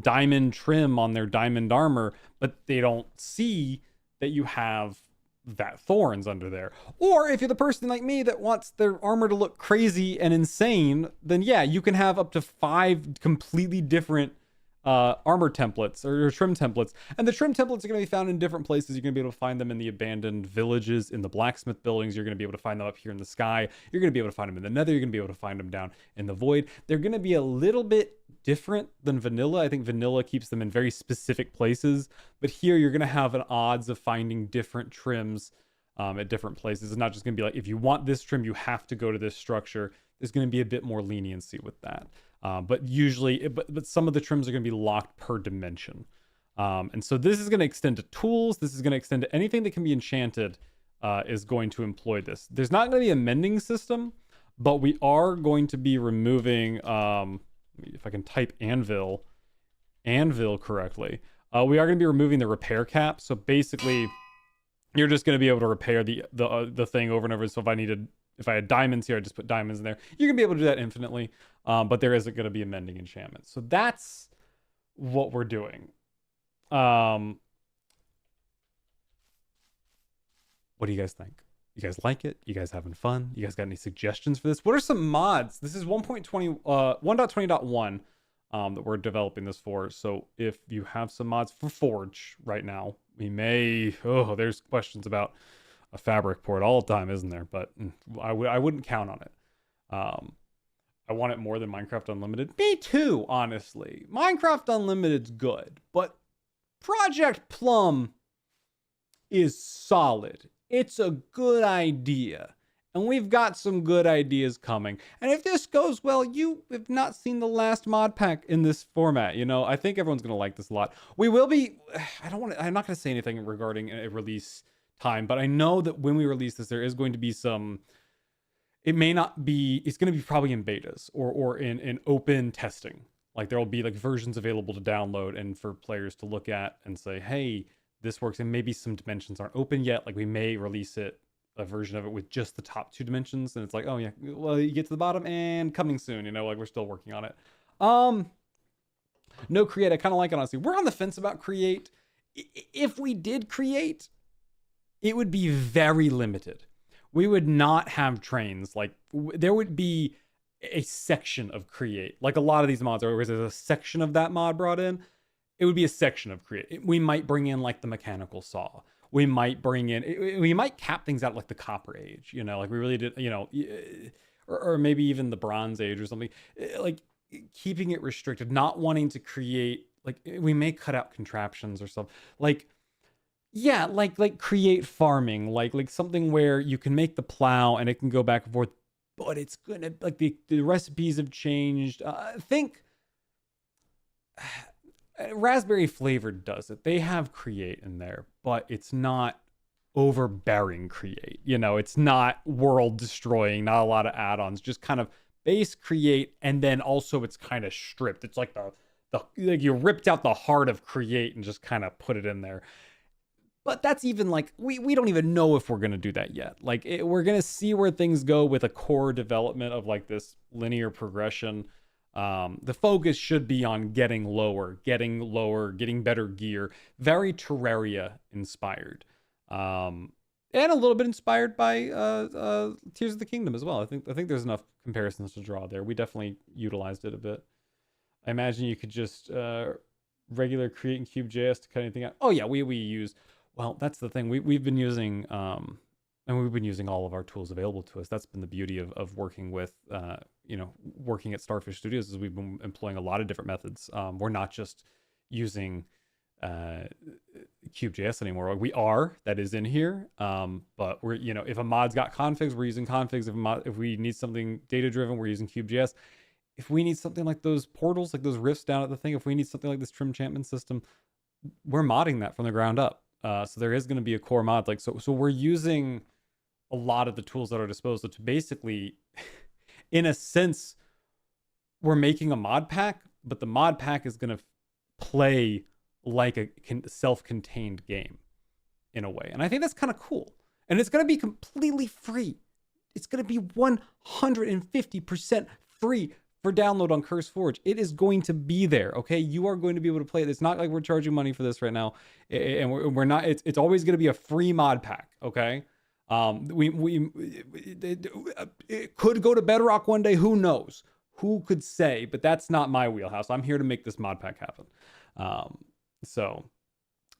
diamond trim on their diamond armor, but they don't see that you have that thorns under there. Or if you're the person like me that wants their armor to look crazy and insane, then yeah, you can have up to 5 completely different armor templates or trim templates. And the trim templates are going to be found in different places. You're going to be able to find them in the abandoned villages, in the blacksmith buildings. You're going to be able to find them up here in the sky. You're going to be able to find them in the nether. You're going to be able to find them down in the void. They're going to be a little bit different than vanilla. I think vanilla keeps them in very specific places, but here you're going to have an odds of finding different trims at different places. It's not just going to be like, if you want this trim, you have to go to this structure. There's going to be a bit more leniency with that. But usually, but some of the trims are going to be locked per dimension. And so this is going to extend to tools. This is going to extend to anything that can be enchanted is going to employ this. There's not going to be a mending system, but we are going to be removing, if I can type anvil correctly, we are going to be removing the repair cap. So basically, you're just going to be able to repair the thing over and over. So if I had diamonds here, I just put diamonds in there. You can be able to do that infinitely, but there isn't going to be a mending enchantment. So that's what we're doing. What do you guys think? You guys like it? You guys having fun? You guys got any suggestions for this? What are some mods? This is 1.20.1 that we're developing this for. So if you have some mods for Forge right now, we may... Oh, there's questions about a fabric port all the time, isn't there? But I wouldn't count on it. I want it more than Minecraft Unlimited. Me too, honestly. Minecraft Unlimited's good, but Project Plum is solid. It's a good idea. And we've got some good ideas coming. And if this goes well, you have not seen the last mod pack in this format. You know, I think everyone's going to like this a lot. We will be... I'm not going to say anything regarding a release time, but I know that when we release this, there is going to be some... It may not be... It's going to be probably in betas or in open testing. Like there will be like versions available to download and for players to look at and say, hey, this works. And maybe some dimensions aren't open yet. Like we may release a version of it with just the top 2 dimensions. And it's like, oh yeah, well, you get to the bottom and coming soon, you know, like we're still working on it. No create. I kind of like it, honestly. We're on the fence about create. If we did create, it would be very limited. We would not have trains. Like there would be a section of create. Like a lot of these mods are, where there's a section of that mod brought in. It would be a section of create. We might bring in like the mechanical saw. We might bring in, we might cap things out like the Copper Age, you know, like we really did, you know, or maybe even the Bronze Age or something, like keeping it restricted, not wanting to create, like we may cut out contraptions or something. Like, yeah, like create farming, like something where you can make the plow and it can go back and forth, but it's gonna, like the recipes have changed. Think Raspberry Flavored does it. They have create in there, but it's not overbearing create. You know, it's not world destroying, not a lot of add-ons, just kind of base create, and then also it's kind of stripped. It's like the like you ripped out the heart of create and just kind of put it in there. But that's even like, we don't even know if we're going to do that yet. Like we're going to see where things go with a core development of like this linear progression. The focus should be on getting lower, getting better gear, very Terraria inspired. And a little bit inspired by Tears of the Kingdom as well. I think there's enough comparisons to draw there. We definitely utilized it a bit. I imagine you could just regular create in Cube.js to cut anything out. Oh yeah, we use, well, that's the thing. We've been using and we've been using all of our tools available to us. That's been the beauty of working with you know, working at Starfish Studios, is we've been employing a lot of different methods. We're not just using Cube.js anymore. We are, that is in here, but we're, you know, if a mod's got configs, we're using configs. If we need something data driven, we're using Cube.js. If we need something like those portals, like those rifts down at the thing, if we need something like this trim enchantment system, we're modding that from the ground up. So there is going to be a core mod, like so we're using a lot of the tools at our disposal to basically in a sense we're making a mod pack, but the mod pack is going to play like a self-contained game in a way. And I think that's kind of cool. And it's going to be completely free. It's going to be 150% free for download on CurseForge. It is going to be there, okay? You are going to be able to play it. It's not like we're charging money for this right now. And we're not, it's always going to be a free mod pack, okay? It could go to Bedrock one day. Who knows? Who could say? But that's not my wheelhouse. I'm here to make this mod pack happen. So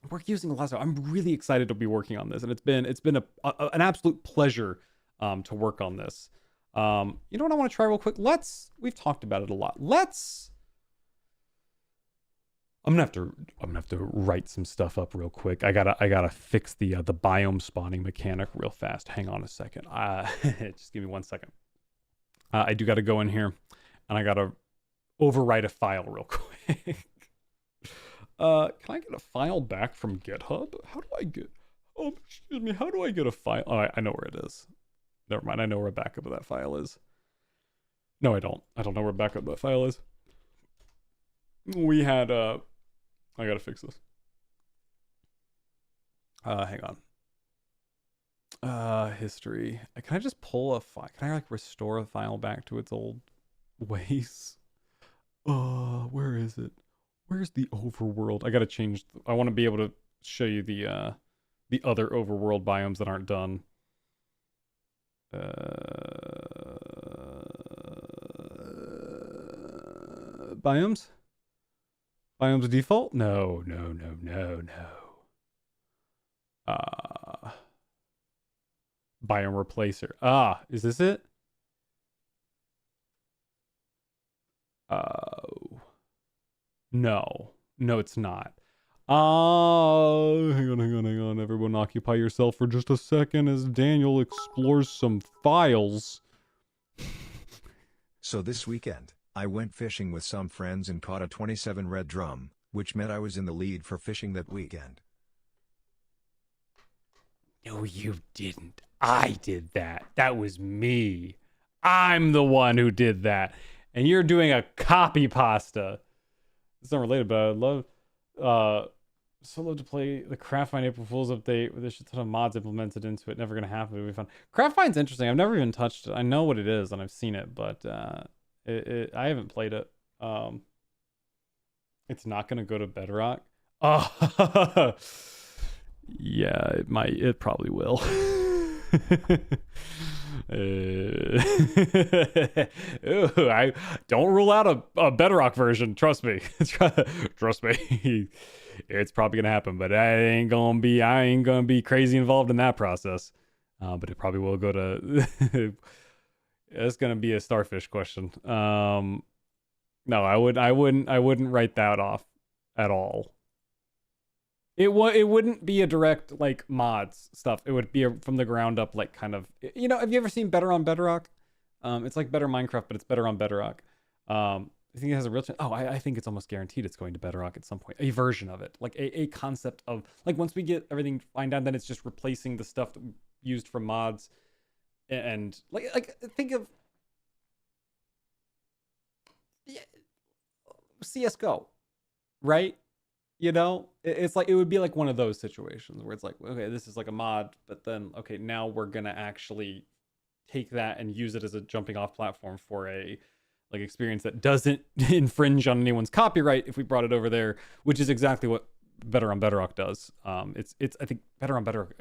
we're using a lot of. I'm really excited to be working on this, and it's been an absolute pleasure to work on this. You know what I want to try real quick? We've talked about it a lot. I'm gonna have to write some stuff up real quick. I gotta fix the biome spawning mechanic real fast. Hang on a second. Just give me 1 second. I do gotta go in here, and I gotta overwrite a file real quick. Can I get a file back from GitHub? How do I get? Oh, excuse me. How do I get a file? Oh, I know where it is. Never mind. I know where a backup of that file is. No, I don't. I don't know where a backup of that file is. We had I gotta fix this. Hang on. History. Can I just pull a file? Can I like restore a file back to its old ways? Where is it? Where's the overworld? I gotta change. I want to be able to show you the other overworld biomes that aren't done. Biomes? Biomes default? No. Biome replacer. Is this it? No, it's not. Hang on. Everyone occupy yourself for just a second as Daniel explores some files. So this weekend, I went fishing with some friends and caught a 27 red drum, which meant I was in the lead for fishing that weekend. No, you didn't. I did that. That was me. I'm the one who did that. And you're doing a copy pasta. It's not related, but I'd love so love to play the Craftfind April Fool's update with a shit ton of mods implemented into it. Never gonna happen. It'll be fun. Craftfind's interesting. I've never even touched it. I know what it is and I've seen it, but I haven't played it. It's not gonna go to Bedrock. Oh yeah, it might. It probably will. I don't rule out a Bedrock version. Trust me. Trust me. It's probably gonna happen, but I ain't gonna be crazy involved in that process. But it probably will go to. It's gonna be a starfish question. No, I wouldn't write that off at all. It wouldn't be a direct like mods stuff. It would be from the ground up, like kind of. You know, have you ever seen Better on Bedrock? It's like Better Minecraft, but it's better on Bedrock. I think it has a real chance. Oh, I think it's almost guaranteed it's going to Bedrock at some point. A version of it, like a concept of like once we get everything fine down, then it's just replacing the stuff that we used from mods, and like think of CS:GO, right? You know, it's like it would be like one of those situations where it's like, okay, this is like a mod, but then okay, now we're gonna actually take that and use it as a jumping off platform for a like experience that doesn't infringe on anyone's copyright if we brought it over there, which is exactly what Better on Bedrock does. It's I think Better on Bedrock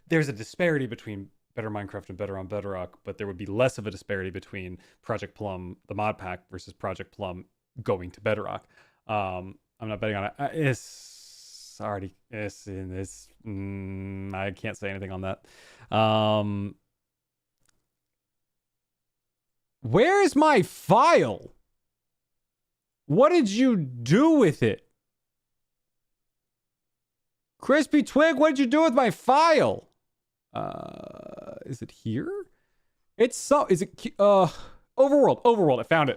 there's a disparity between Better Minecraft and Better on Bedrock, but there would be less of a disparity between Project Plum, the mod pack, versus Project Plum going to Bedrock. I'm not betting on it. I can't say anything on that. Where is my file? What did you do with it? Crispy Twig, what did you do with my file? Is it here? Is it Overworld, I found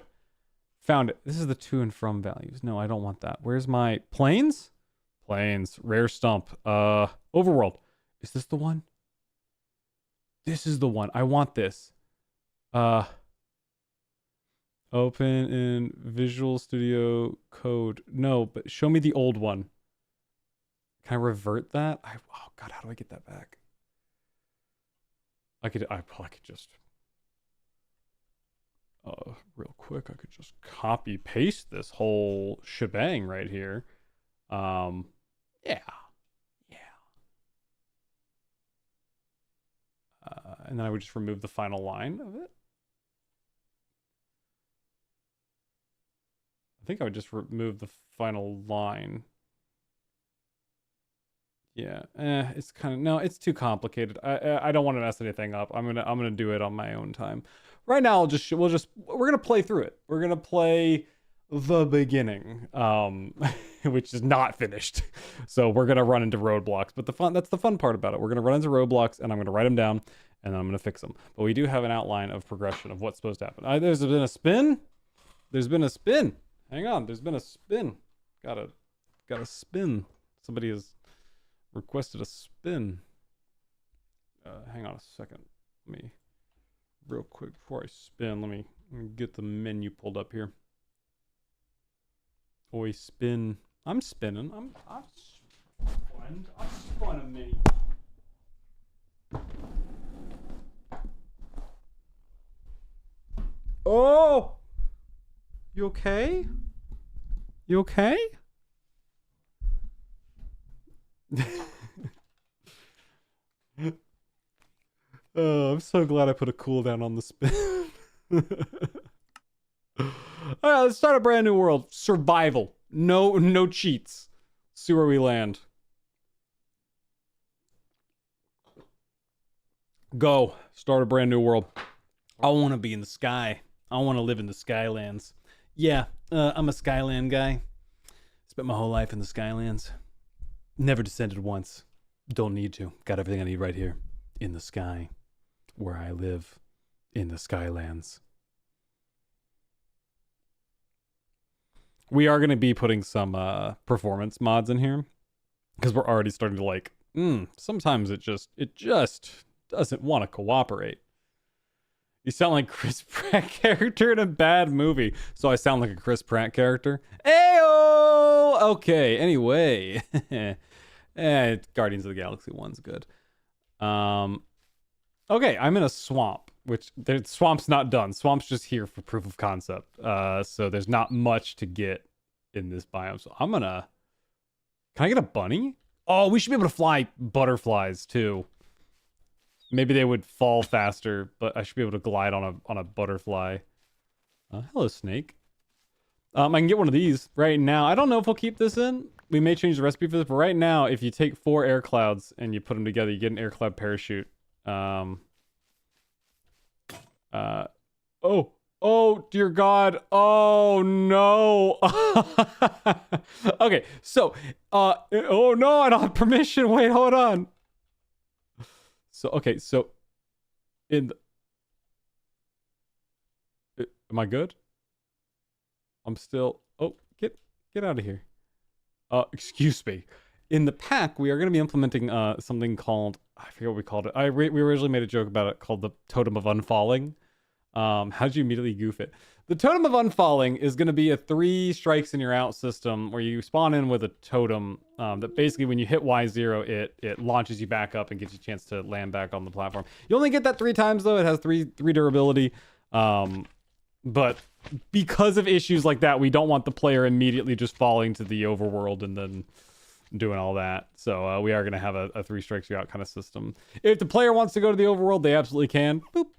it. This is the to and from values. No, I don't want that. Where's my planes? Rare stump. Overworld. Is this the one? This is the one. I want this. Open in Visual Studio Code. No, but show me the old one. Can I revert that? Oh God, how do I get that back? I probably could just real quick, I could just copy paste this whole shebang right here. Yeah. And then I would just remove the final line of it. I think I would just remove the final line. Yeah, it's kind of, no, it's too complicated. I don't want to mess anything up. I'm gonna do it on my own time. Right now, we're gonna play through it. We're gonna play the beginning, which is not finished. So we're gonna run into roadblocks. But that's the fun part about it. We're gonna run into roadblocks, and I'm gonna write them down, and then I'm gonna fix them. But we do have an outline of progression of what's supposed to happen. There's been a spin. There's been a spin. Hang on. There's been a spin. Gotta spin. Somebody has requested a spin. Hang on a second. Let me, real quick before I spin, let me get the menu pulled up here. Oi, spin. I'm spinning. I've spun a mini. Oh! You okay? You okay? Oh, I'm so glad I put a cooldown on the spin. All right, let's start a brand new world. Survival. No cheats. See where we land. Go. Start a brand new world. I want to be in the sky. I want to live in the Skylands. Yeah, I'm a Skyland guy. Spent my whole life in the Skylands. Never descended once. Don't need to. Got everything I need right here. In the sky. Where I live. In the Skylands. We are going to be putting some performance mods in here. Because we're already starting to like, sometimes it just doesn't want to cooperate. You sound like Chris Pratt character in a bad movie. So I sound like a Chris Pratt character. Ayo! Okay, anyway. Guardians of the Galaxy 1's good. Okay, I'm in a swamp, which the swamp's not done. Swamp's just here for proof of concept. So there's not much to get in this biome. So I'm gonna... Can I get a bunny? Oh, we should be able to fly butterflies too. Maybe they would fall faster, but I should be able to glide on a butterfly. Hello, snake. I can get one of these right now. I don't know if we'll keep this in. We may change the recipe for this, but right now, if you take 4 air clouds and you put them together, you get an air cloud parachute. Oh, dear God. Oh, no. Okay, so, oh, no, I don't have permission. Wait, hold on. So, okay, so, am I good? I'm still, oh, get out of here. Excuse me. In the pack, we are going to be implementing something called, I forget what we called it. We originally made a joke about it called the Totem of Unfalling. How'd you immediately goof it? The Totem of Unfalling is going to be a 3 strikes in your out system where you spawn in with a totem that basically when you hit Y0, it launches you back up and gives you a chance to land back on the platform. You only get that 3 times though. It has 3 durability. But because of issues like that, we don't want the player immediately just falling to the overworld and then doing all that. So we are going to have a 3 strikes you out kind of system. If the player wants to go to the overworld, they absolutely can. Boop.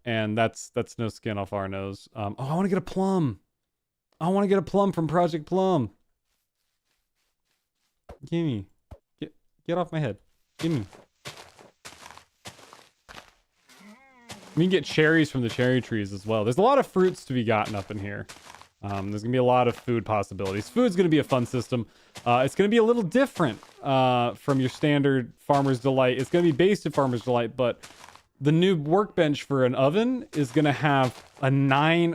And that's no skin off our nose. Oh, I want to get a plum. I want to get a plum from Project Plum. Gimme. Get off my head. Gimme. We can get cherries from the cherry trees as well. There's a lot of fruits to be gotten up in here. There's going to be a lot of food possibilities. Food's going to be a fun system. It's going to be a little different from your standard Farmer's Delight. It's going to be based in Farmer's Delight, but the new workbench for an oven is going to have a 9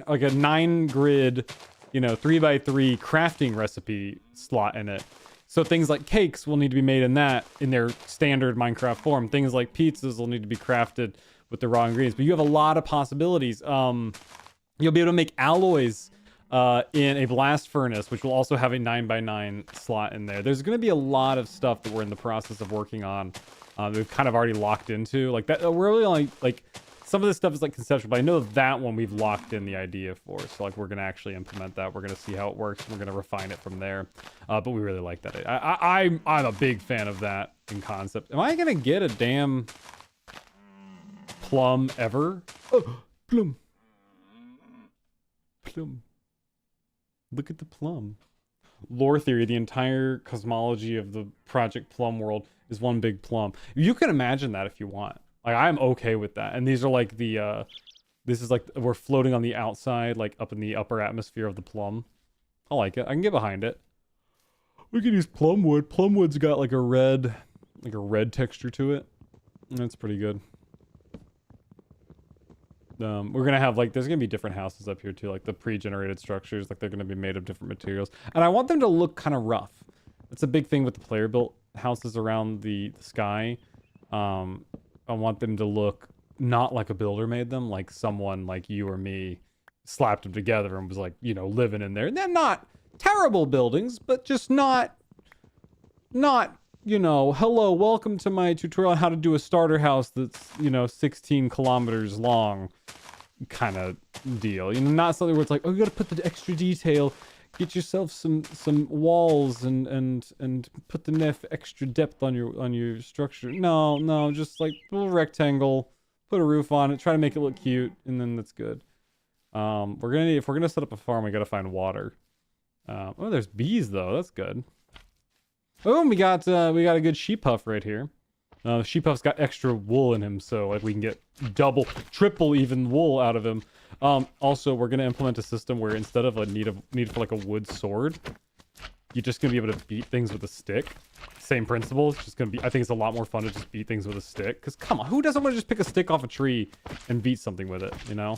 grid, 3x3 crafting recipe slot in it. So things like cakes will need to be made in their standard Minecraft form. Things like pizzas will need to be crafted with the raw ingredients. But you have a lot of possibilities. You'll be able to make alloys in a blast furnace, which will also have a 9x9 slot in there. There's going to be a lot of stuff that we're in the process of working on that we've kind of already locked into. Like that, we're really only like some of this stuff is like conceptual, but I know that one we've locked in the idea for. So like we're going to actually implement that. We're going to see how it works. And we're going to refine it from there. But we really like that. I'm a big fan of that in concept. Am I going to get a damn plum ever? Oh, plum. Plum. Look at the plum. Lore theory, the entire cosmology of the Project Plum world is one big plum. You can imagine that if you want. Like, I'm okay with that. And these are like the, this is like, we're floating on the outside, like up in the upper atmosphere of the plum. I like it. I can get behind it. We can use plum wood. Plum wood's got like a red texture to it. That's pretty good. We're gonna have like, there's gonna be different houses up here too, like the pre-generated structures, like they're gonna be made of different materials. And I want them to look kind of rough. That's a big thing with the player built houses around the sky. I want them to look not like a builder made them, like someone like you or me slapped them together and was like, you know, living in there. And they're not terrible buildings, but just not, you know, hello, welcome to my tutorial on how to do a starter house that's, you know, 16 kilometers long kind of deal. You know, not something where it's like, oh, you gotta put the extra detail, get yourself some walls and put the extra depth on your structure. No, just like a little rectangle, put a roof on it, try to make it look cute, and then that's good. If we're gonna set up a farm, we gotta find water. Oh, there's bees though, that's good. Oh, and we got a good sheep huff right here. Sheep huff's got extra wool in him, so like we can get double, triple even wool out of him. Also, we're gonna implement a system where instead of a need for like a wood sword, you're just gonna be able to beat things with a stick. Same principle. It's just gonna be. I think it's a lot more fun to just beat things with a stick. Cause come on, who doesn't want to just pick a stick off a tree and beat something with it? You know.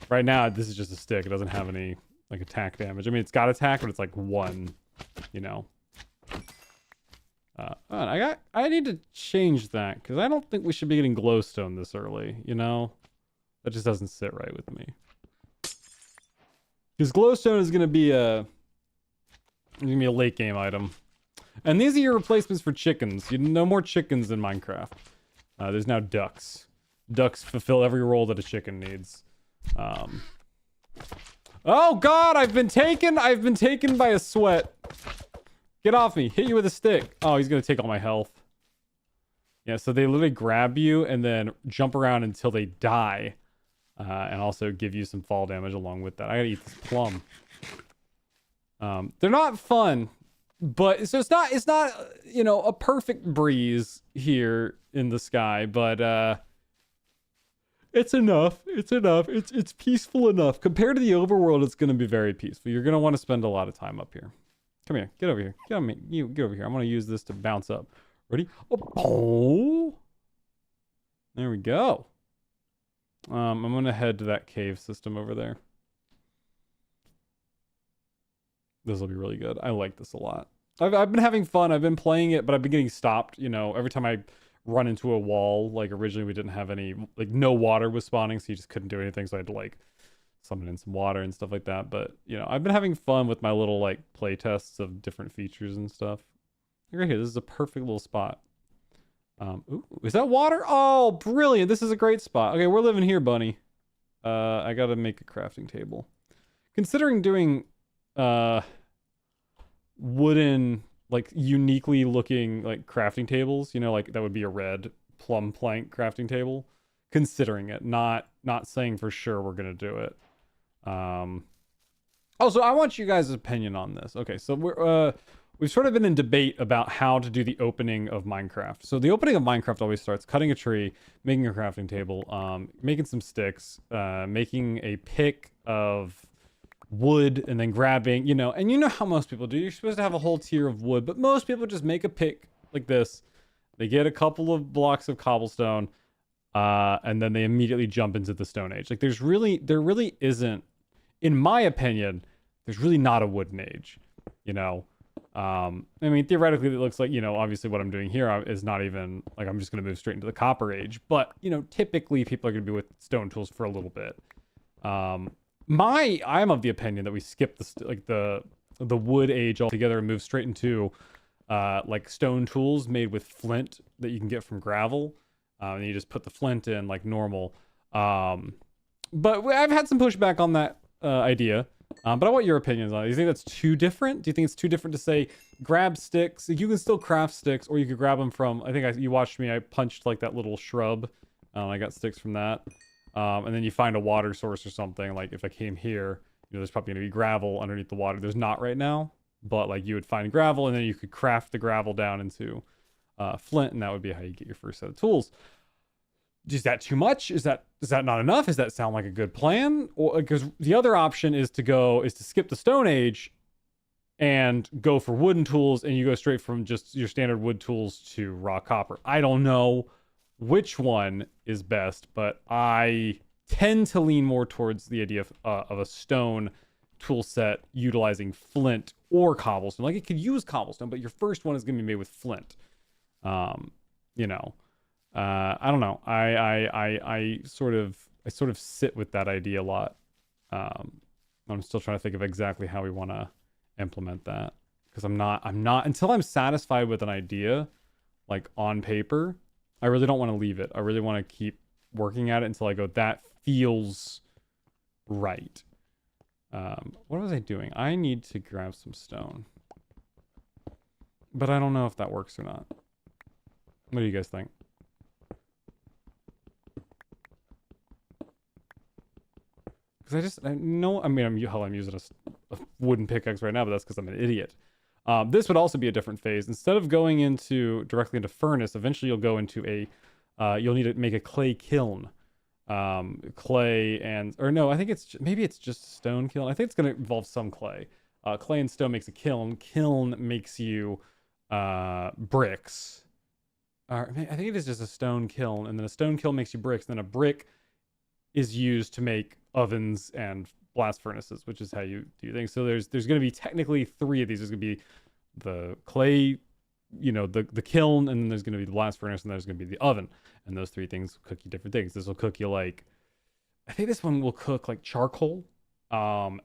Right now, this is just a stick. It doesn't have any like attack damage. I mean, it's got attack, but it's like one. You know. I need to change that because I don't think we should be getting glowstone this early, you know? That just doesn't sit right with me. Because glowstone is gonna be a late game item. And these are your replacements for chickens. No more chickens in Minecraft. There's now ducks. Ducks fulfill every role that a chicken needs. Oh god, I've been taken by a sweat. Get off me. Hit you with a stick. Oh, he's going to take all my health. Yeah, so they literally grab you and then jump around until they die. And also give you some fall damage along with that. I gotta eat this plum. They're not fun. But, so it's not, you know, a perfect breeze here in the sky. But, it's enough. It's peaceful enough. Compared to the overworld, it's going to be very peaceful. You're going to want to spend a lot of time up here. Come here. Get over here. Get on me. You get over here. I'm going to use this to bounce up. Ready? Oh. There we go. I'm going to head to that cave system over there. This will be really good. I like this a lot. I've been having fun. I've been playing it, but I've been getting stopped. You know, every time I run into a wall, like originally we didn't have any, like no water was spawning, so you just couldn't do anything. So I had to like summon in some water and stuff like that. But you know, I've been having fun with my little like play tests of different features and stuff. Right here, this is a perfect little spot. Ooh, is that water? Oh, brilliant! This is a great spot. Okay, we're living here, bunny. I gotta make a crafting table. Considering doing wooden, like uniquely looking like crafting tables, you know, like that would be a red plum plank crafting table. Considering it, not saying for sure we're gonna do it. Also, I want you guys' opinion on this. Okay, so we've sort of been in debate about how to do the opening of Minecraft. So the opening of Minecraft always starts cutting a tree, making a crafting table, making some sticks, making a pick of wood, and then grabbing, you know, and you know how most people do. You're supposed to have a whole tier of wood, but most people just make a pick like this. They get a couple of blocks of cobblestone, and then they immediately jump into the Stone Age. Like there really isn't, in my opinion, there's really not a wooden age, you know. I mean, theoretically, it looks like, you know, obviously what I'm doing here is not even, like, I'm just going to move straight into the Copper Age. But, you know, typically people are going to be with stone tools for a little bit. Um, I'm of the opinion that we skip the wood age altogether and move straight into like stone tools made with flint that you can get from gravel. And you just put the flint in like normal. But I've had some pushback on that idea. But I want your opinions on it. Do you think that's too different? Do you think it's too different to say grab sticks? You can still craft sticks, or you could grab them from. I think you watched me. I punched like that little shrub. I got sticks from that. And then you find a water source or something. Like if I came here, there's probably gonna be gravel underneath the water. There's not right now, but like you would find gravel, and then you could craft the gravel down into flint, and that would be how you get your first set of tools. Is that too much? Is that not enough? Does that sound like a good plan? Or because the other option is to skip the Stone Age and go for wooden tools, and you go straight from just your standard wood tools to raw copper. I don't know which one is best, but I tend to lean more towards the idea of a stone tool set utilizing flint or cobblestone. Like it could use cobblestone, but your first one is going to be made with flint. You know. I don't know. I sort of sit with that idea a lot. I'm still trying to think of exactly how we want to implement that, because I'm not until I'm satisfied with an idea, like on paper. I really don't want to leave it. I really want to keep working at it until I go, that feels right. What was I doing? I need to grab some stone, but I don't know if that works or not. What do you guys think? Because I'm using a wooden pickaxe right now, but that's because I'm an idiot. This would also be a different phase. Instead of going directly into furnace, eventually you'll go into you'll need to make a clay kiln. Clay I think maybe it's just stone kiln. I think it's going to involve some clay. Clay and stone makes a kiln. Kiln makes you bricks. I think it is just a stone kiln, and then a stone kiln makes you bricks. Then a brick is used to make ovens and blast furnaces, which is how you do things. So there's going to be technically three of these. There's going to be the clay, the kiln, and then there's going to be the blast furnace, and there's going to be the oven. And those three things will cook you different things. This will cook you like, I think this one will cook like charcoal, and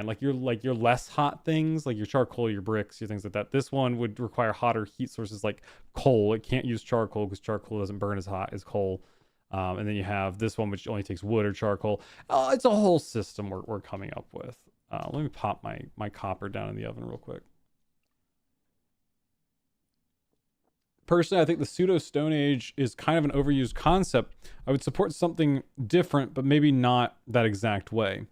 like your less hot things, like your charcoal, your bricks, your things like that. This one would require hotter heat sources like coal. It can't use charcoal because charcoal doesn't burn as hot as coal. And then you have this one, which only takes wood or charcoal. It's a whole system we're coming up with. Let me pop my copper down in the oven real quick. Personally, I think the pseudo Stone Age is kind of an overused concept. I would support something different, but maybe not that exact way.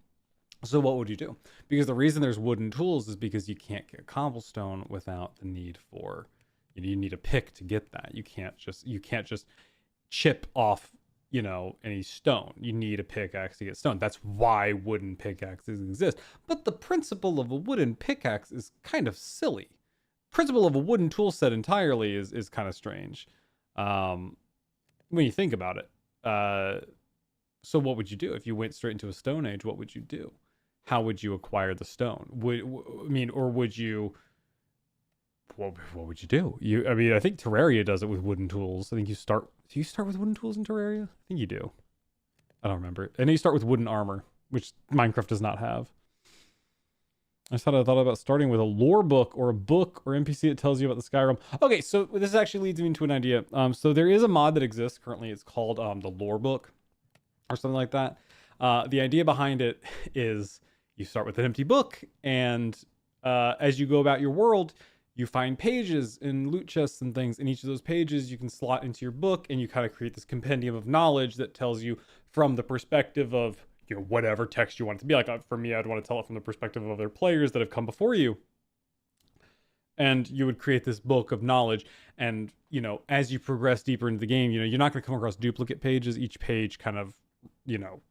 So what would you do? Because the reason there's wooden tools is because you can't get cobblestone without the need for, you need a pick to get that. You can't just chip off any stone. You need a pickaxe to get stone. That's why wooden pickaxes exist. But the principle of a wooden pickaxe is kind of silly. Principle of a wooden tool set entirely is kind of strange, when you think about it. So what would you do if you went straight into a Stone Age? What would you do? How would you acquire the stone? What would you do? I think Terraria does it with wooden tools. I think do you start with wooden tools in Terraria? I think you do. I don't remember. And you start with wooden armor, which Minecraft does not have. I thought about starting with a lore book or a book or NPC that tells you about the Skyrim. Okay, so this actually leads me into an idea. So there is a mod that exists currently. It's called the lore book or something like that. The idea behind it is you start with an empty book, and as you go about your world, you find pages and loot chests and things. In each of those pages, you can slot into your book, and you kind of create this compendium of knowledge that tells you from the perspective of whatever text you want it to be. Like for me, I'd want to tell it from the perspective of other players that have come before you. And you would create this book of knowledge. And, as you progress deeper into the game, you're not going to come across duplicate pages. Each page kind of,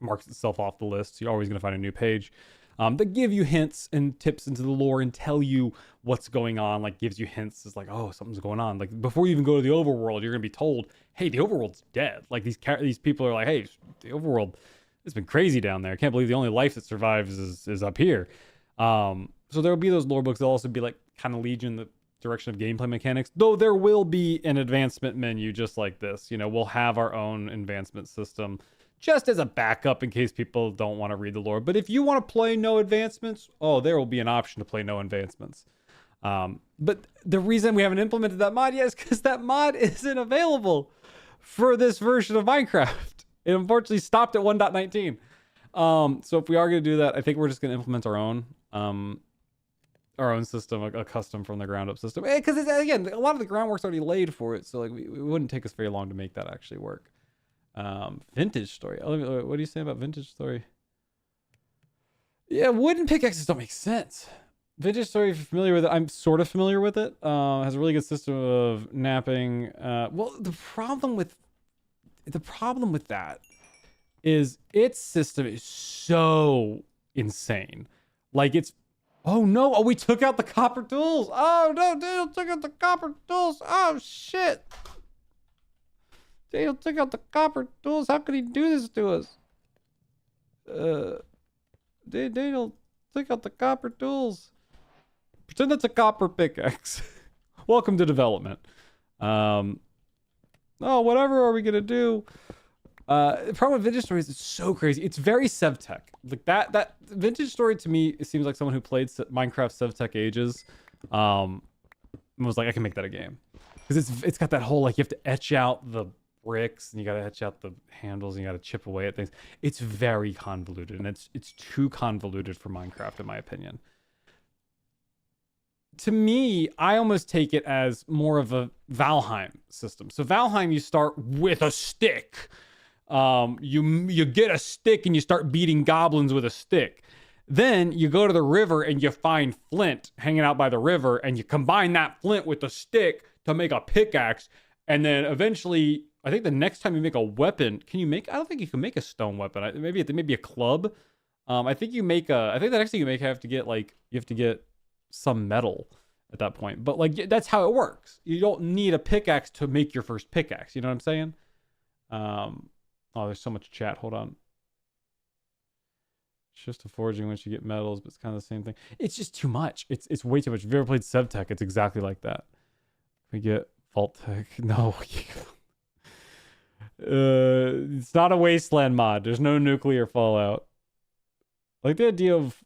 marks itself off the list. So you're always going to find a new page. That give you hints and tips into the lore and tell you what's going on. Like gives you hints. It's like, oh, something's going on. Like before you even go to the overworld, you're gonna be told, hey, the overworld's dead. Like these people are like, hey, the overworld, it's been crazy down there. I can't believe the only life that survives is up here. So there'll be those lore books. They'll also be like kind of lead you in the direction of gameplay mechanics. Though there will be an advancement menu just like this. We'll have our own advancement system just as a backup in case people don't want to read the lore. But if you want to play no advancements, oh, there will be an option to play no advancements. But the reason we haven't implemented that mod yet is because that mod isn't available for this version of Minecraft. It unfortunately stopped at 1.19. So if we are going to do that, I think we're just going to implement our own system, a custom from the ground up system. Because again, a lot of the groundwork's already laid for it, so like it wouldn't take us very long to make that actually work. Vintage story. What do you say about vintage story? Yeah, wooden pickaxes don't make sense. Vintage story, if you're familiar with it, I'm sort of familiar with it. Has a really good system of napping. Well, the problem with that is its system is so insane. Like it's, oh no, we took out the copper tools. Oh no, Daniel took out the copper tools. Oh shit. Daniel took out the copper tools. How could he do this to us? Daniel took out the copper tools. Pretend that's a copper pickaxe. Welcome to development. Oh, whatever are we gonna do? The problem with Vintage Story is it's so crazy. It's very SevTech. Like that Vintage Story to me, it seems like someone who played Minecraft SevTech ages, was like, I can make that a game. Because it's got that whole, like, you have to etch out the bricks and you gotta etch out the handles and you gotta chip away at things. It's very convoluted, and it's too convoluted for Minecraft, in my opinion. To me, I almost take it as more of a Valheim system. So Valheim, you start with a stick. You get a stick and you start beating goblins with a stick. Then you go to the river and you find flint hanging out by the river, and you combine that flint with the stick to make a pickaxe. And then eventually, I think the next time you make a weapon, can you make? I don't think you can make a stone weapon. Maybe a club. I think the next thing you have to get some metal at that point. But like that's how it works. You don't need a pickaxe to make your first pickaxe. You know what I'm saying? Oh, there's so much chat. Hold on. It's just a forging once you get metals, but it's kind of the same thing. It's just too much. It's way too much. If you've ever played SevTech, it's exactly like that. We get Vault Tech. No. It's not a wasteland mod. There's no nuclear fallout. Like the idea of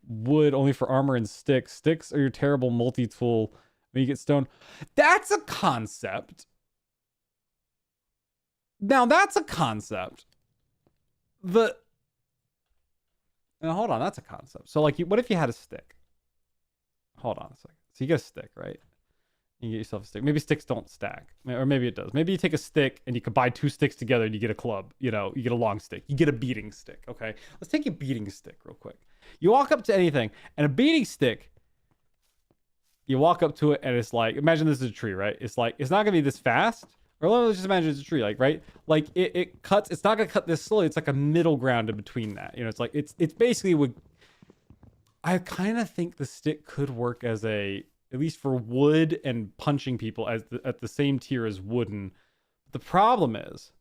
wood only for armor and sticks. Sticks are your terrible multi-tool when you get stone. That's a concept. Now that's a concept. Now hold on, that's a concept. So like, what if you had a stick? Hold on a second. So you get a stick, right? You get yourself a stick. Maybe sticks don't stack, or maybe it does. Maybe you take a stick and you combine two sticks together and you get a club. You get a long stick. You get a beating stick. Okay, let's take a beating stick real quick. You walk up to anything, and a beating stick, you walk up to it, and it's like, imagine this is a tree, right? It's like, it's not gonna be this fast. Or let's just imagine it's a tree, like, right? Like it cuts, it's not gonna cut this slowly. It's like a middle ground in between that. It's like, it's basically I kind of think the stick could work as at least for wood and punching people at the same tier as wooden. The problem is,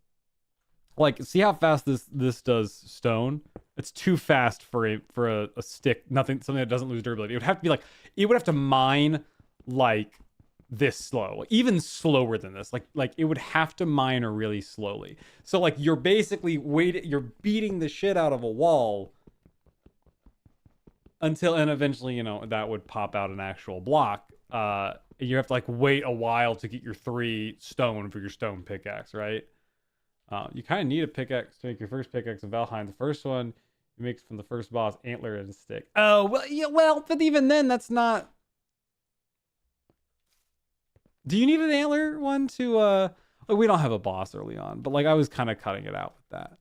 like, see how fast this does stone? It's too fast for a stick, something that doesn't lose durability. It would have to be like, it would have to mine like this slow, even slower than this. Like it would have to mine really slowly. So like you're basically you're beating the shit out of a wall until, and eventually, that would pop out an actual block. You have to like wait a while to get your 3 stone for your stone pickaxe, right? You kind of need a pickaxe to make your first pickaxe in Valheim. The first one you make from the first boss, antler and stick. Oh, well, yeah, but even then, that's not. Do you need an antler one to like, we don't have a boss early on, but like I was kind of cutting it out with that.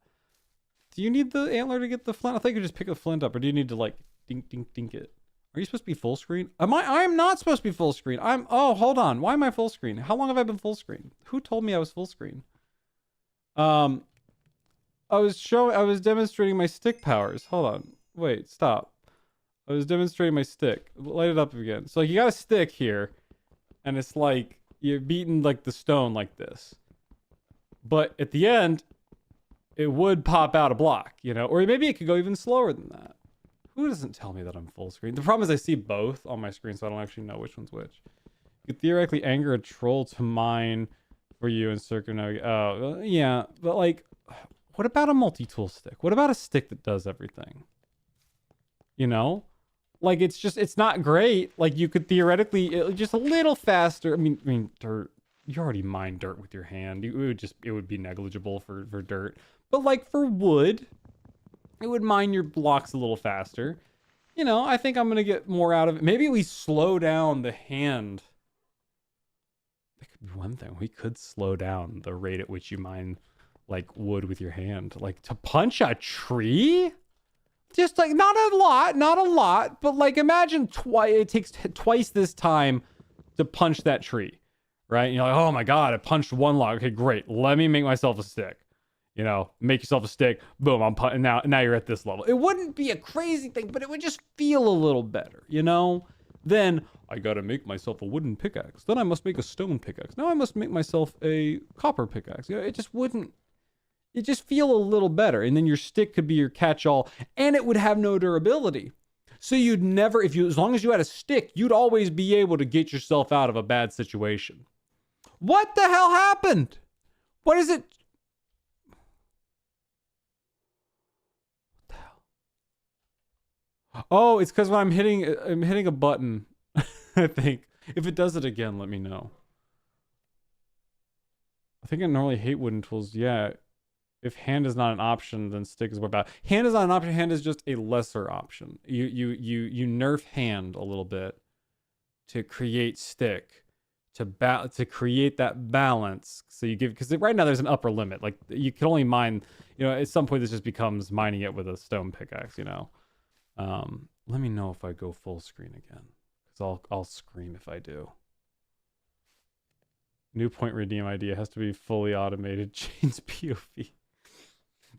Do you need the antler to get the flint? I think you just pick the flint up, or do you need to like dink dink dink it? Are you supposed to be full screen? I'm not supposed to be full screen. Oh, hold on. Why am I full screen? How long have I been full screen? Who told me I was full screen? I was demonstrating my stick powers. Hold on. Wait, stop. I was demonstrating my stick. Light it up again. So like, you got a stick here, and it's like you're beating like the stone like this. But at the end, it would pop out a block, or maybe it could go even slower than that. Who doesn't tell me that I'm full screen? The problem is I see both on my screen, so I don't actually know which one's which. You could theoretically anger a troll to mine for you and circumnavigate. Oh, yeah, but like, what about a multi-tool stick? What about a stick that does everything? You know? Like, it's not great. Like, you could theoretically, just a little faster. I mean, dirt, you already mine dirt with your hand. It would be negligible for dirt. But like for wood, it would mine your blocks a little faster. You know, I think I'm going to get more out of it. Maybe we slow down the hand. That could be one thing. We could slow down the rate at which you mine like wood with your hand. Like to punch a tree? Just like not a lot, but like imagine it takes twice this time to punch that tree, right? And you're like, oh my God, I punched one log. Okay, great. Let me make myself a stick. You know, make yourself a stick. Boom, I'm punching. Now you're at this level. It wouldn't be a crazy thing, but it would just feel a little better, you know? Then I gotta make myself a wooden pickaxe. Then I must make a stone pickaxe. Now I must make myself a copper pickaxe. You know, it just wouldn't. It just feel a little better. And then your stick could be your catch-all, and it would have no durability. So you'd never, as long as you had a stick, you'd always be able to get yourself out of a bad situation. What the hell happened? What is it? What the hell? Oh, it's because when I'm hitting a button, I think. If it does it again, let me know. I think I normally hate wooden tools. Yeah. If hand is not an option, then stick is more bad. Hand is not an option. Hand is just a lesser option. You nerf hand a little bit to create stick, to create that balance. So you give, because right now there's an upper limit. Like you can only mine. You know, at some point this just becomes mining it with a stone pickaxe. You know. Let me know if I go full screen again, because I'll scream if I do. New point redeem idea has to be fully automated. Change POV.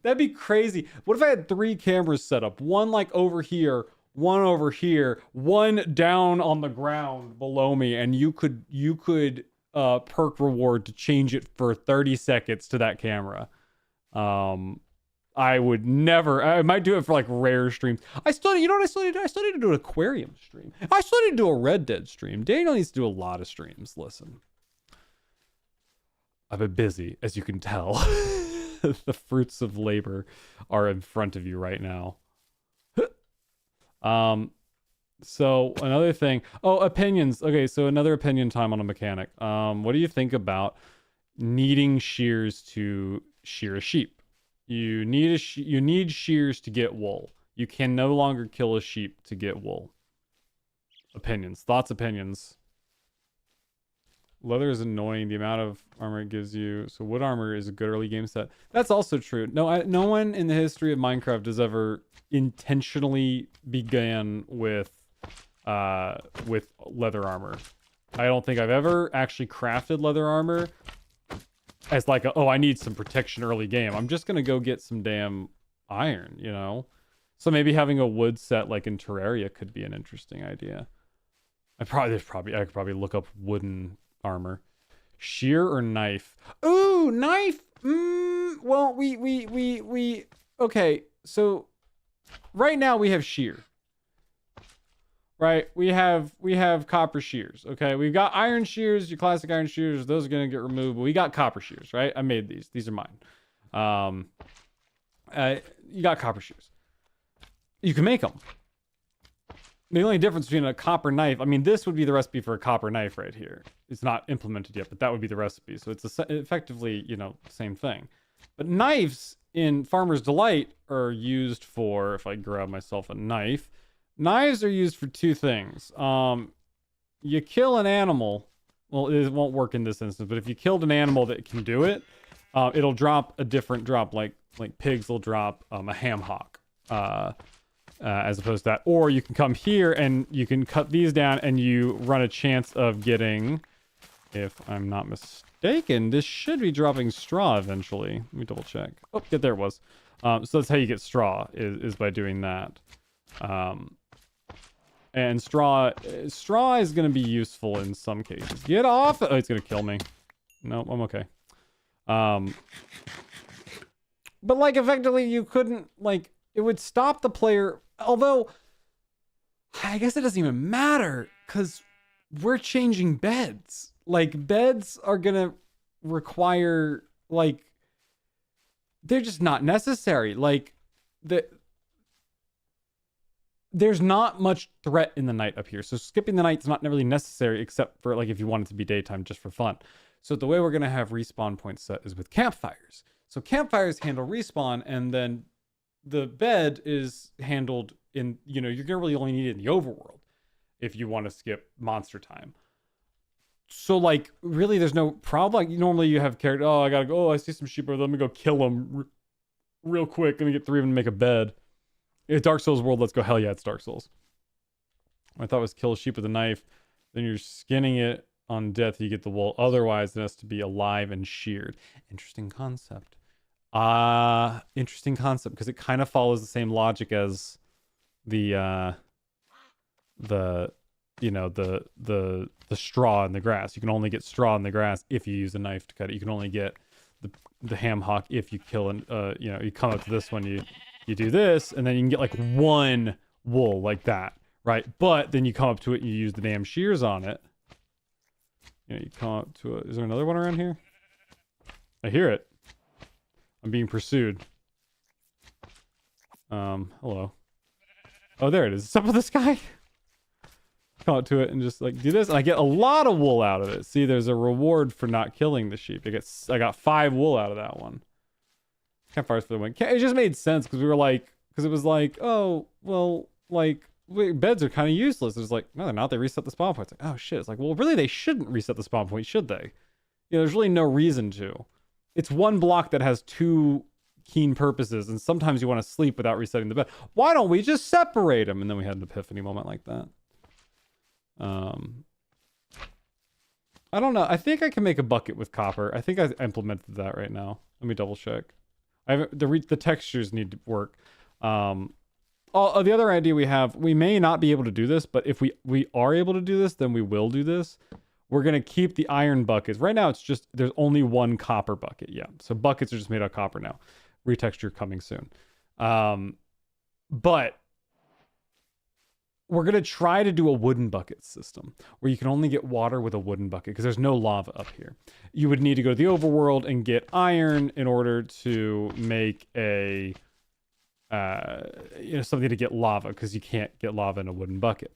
That'd be crazy. What if I had 3 cameras set up? One like over here, one down on the ground below me, and you could perk reward to change it for 30 seconds to that camera. I would never. I might do it for like rare streams. I still need to do an aquarium stream. I still need to do a Red Dead stream. Daniel needs to do a lot of streams. Listen, I've been busy, as you can tell. The fruits of labor are in front of you right now. So another thing. Oh, opinions. Okay, so another opinion time on a mechanic. What do you think about needing shears to shear a sheep? You need shears to get wool. You can no longer kill a sheep to get wool. Opinions. Thoughts, opinions. Leather is annoying. The amount of armor it gives you. So wood armor is a good early game set. That's also true. No one in the history of Minecraft has ever intentionally began with leather armor. I don't think I've ever actually crafted leather armor as like I need some protection early game. I'm just gonna go get some damn iron, you know? So maybe having a wood set like in Terraria could be an interesting idea. I could probably look up wooden armor. Shear or knife? Ooh, knife. Well, we okay, so right now we have shear. Right? We have copper shears, okay? We've got iron shears, your classic iron shears, those are going to get removed, but we got copper shears, right? I made these. These are mine. You got copper shears. You can make them. The only difference between a copper knife, I mean, this would be the recipe for a copper knife right here. It's not implemented yet, but that would be the recipe. So it's effectively, you know, same thing. But knives in Farmer's Delight are used for, if I grab myself a knife, knives are used for 2 things. You kill an animal. Well, it won't work in this instance, but if you killed an animal that can do it, it'll drop a different drop. Like pigs will drop a ham hock. As opposed to that. Or you can come here and you can cut these down and you run a chance of getting, if I'm not mistaken, this should be dropping straw eventually. Let me double check. Oh, yeah, there it was. So that's how you get straw, is by doing that. And straw is going to be useful in some cases. Get off! Oh, it's going to kill me. No, I'm okay. But like effectively you couldn't, like, it would stop the player. Although, I guess it doesn't even matter, because we're changing beds. Like, beds are going to require, like, they're just not necessary. Like, there's not much threat in the night up here. So skipping the night is not really necessary, except for like if you want it to be daytime just for fun. So the way we're going to have respawn points set is with campfires. So campfires handle respawn, and then the bed is handled in, you're going to really only need it in the overworld if you want to skip monster time. So like really there's no problem. Like normally you have character, oh, I got to go, oh, I see some sheep, let me go kill them real quick. Let me get 3 of them to make a bed. It's Dark Souls world, let's go. Hell yeah, it's Dark Souls. I thought it was kill a sheep with a knife. Then you're skinning it on death, you get the wool. Otherwise, it has to be alive and sheared. Interesting concept. Interesting concept, because it kind of follows the same logic as the straw in the grass. You can only get straw in the grass if you use a knife to cut it. You can only get the ham hock if you kill an you come up to this one, you do this, and then you can get like 1 wool like that, right? But then you come up to it and you use the damn shears on it. You come up to it. Is there another one around here? I hear it. I'm being pursued. Hello. Oh, there it is. What's up with this guy? Come up to it and just like do this, and I get a lot of wool out of it. See, there's a reward for not killing the sheep. I got 5 wool out of that one. Campfires for the win. It just made sense because it was like, oh, well, like, beds are kind of useless. It's like, no, they're not. They reset the spawn point. It's like, oh shit. It's like, well, really, they shouldn't reset the spawn point, should they? There's really no reason to. It's one block that has 2 keen purposes, and sometimes you want to sleep without resetting the bed. Why don't we just separate them? And then we had an epiphany moment like that. I don't know. I think I can make a bucket with copper. I think I implemented that right now. Let me double check. The textures need to work. The other idea we may not be able to do this, but if we are able to do this, then we will do this. We're going to keep the iron buckets. Right now, there's only 1 copper bucket. Yeah. So buckets are just made out of copper now. Retexture coming soon. But we're going to try to do a wooden bucket system where you can only get water with a wooden bucket because there's no lava up here. You would need to go to the overworld and get iron in order to make a something to get lava, because you can't get lava in a wooden bucket.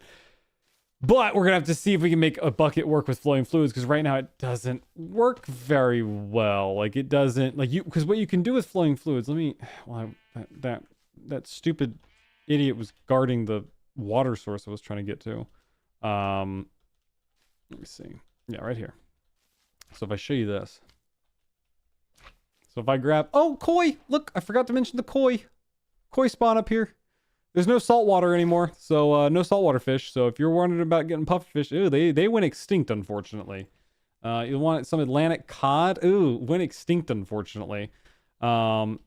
But we're gonna have to see if we can make a bucket work with flowing fluids, because right now it doesn't work very well. Like it doesn't, like because what you can do with flowing fluids, that stupid idiot was guarding the water source I was trying to get to. Let me see. Yeah, right here. So if I show you this. So if I grab, oh, koi, look, I forgot to mention the koi spawn up here. There's no saltwater anymore, so no saltwater fish. So if you're wondering about getting pufferfish, ooh, they went extinct, unfortunately. You want some Atlantic cod? Ooh, went extinct, unfortunately. The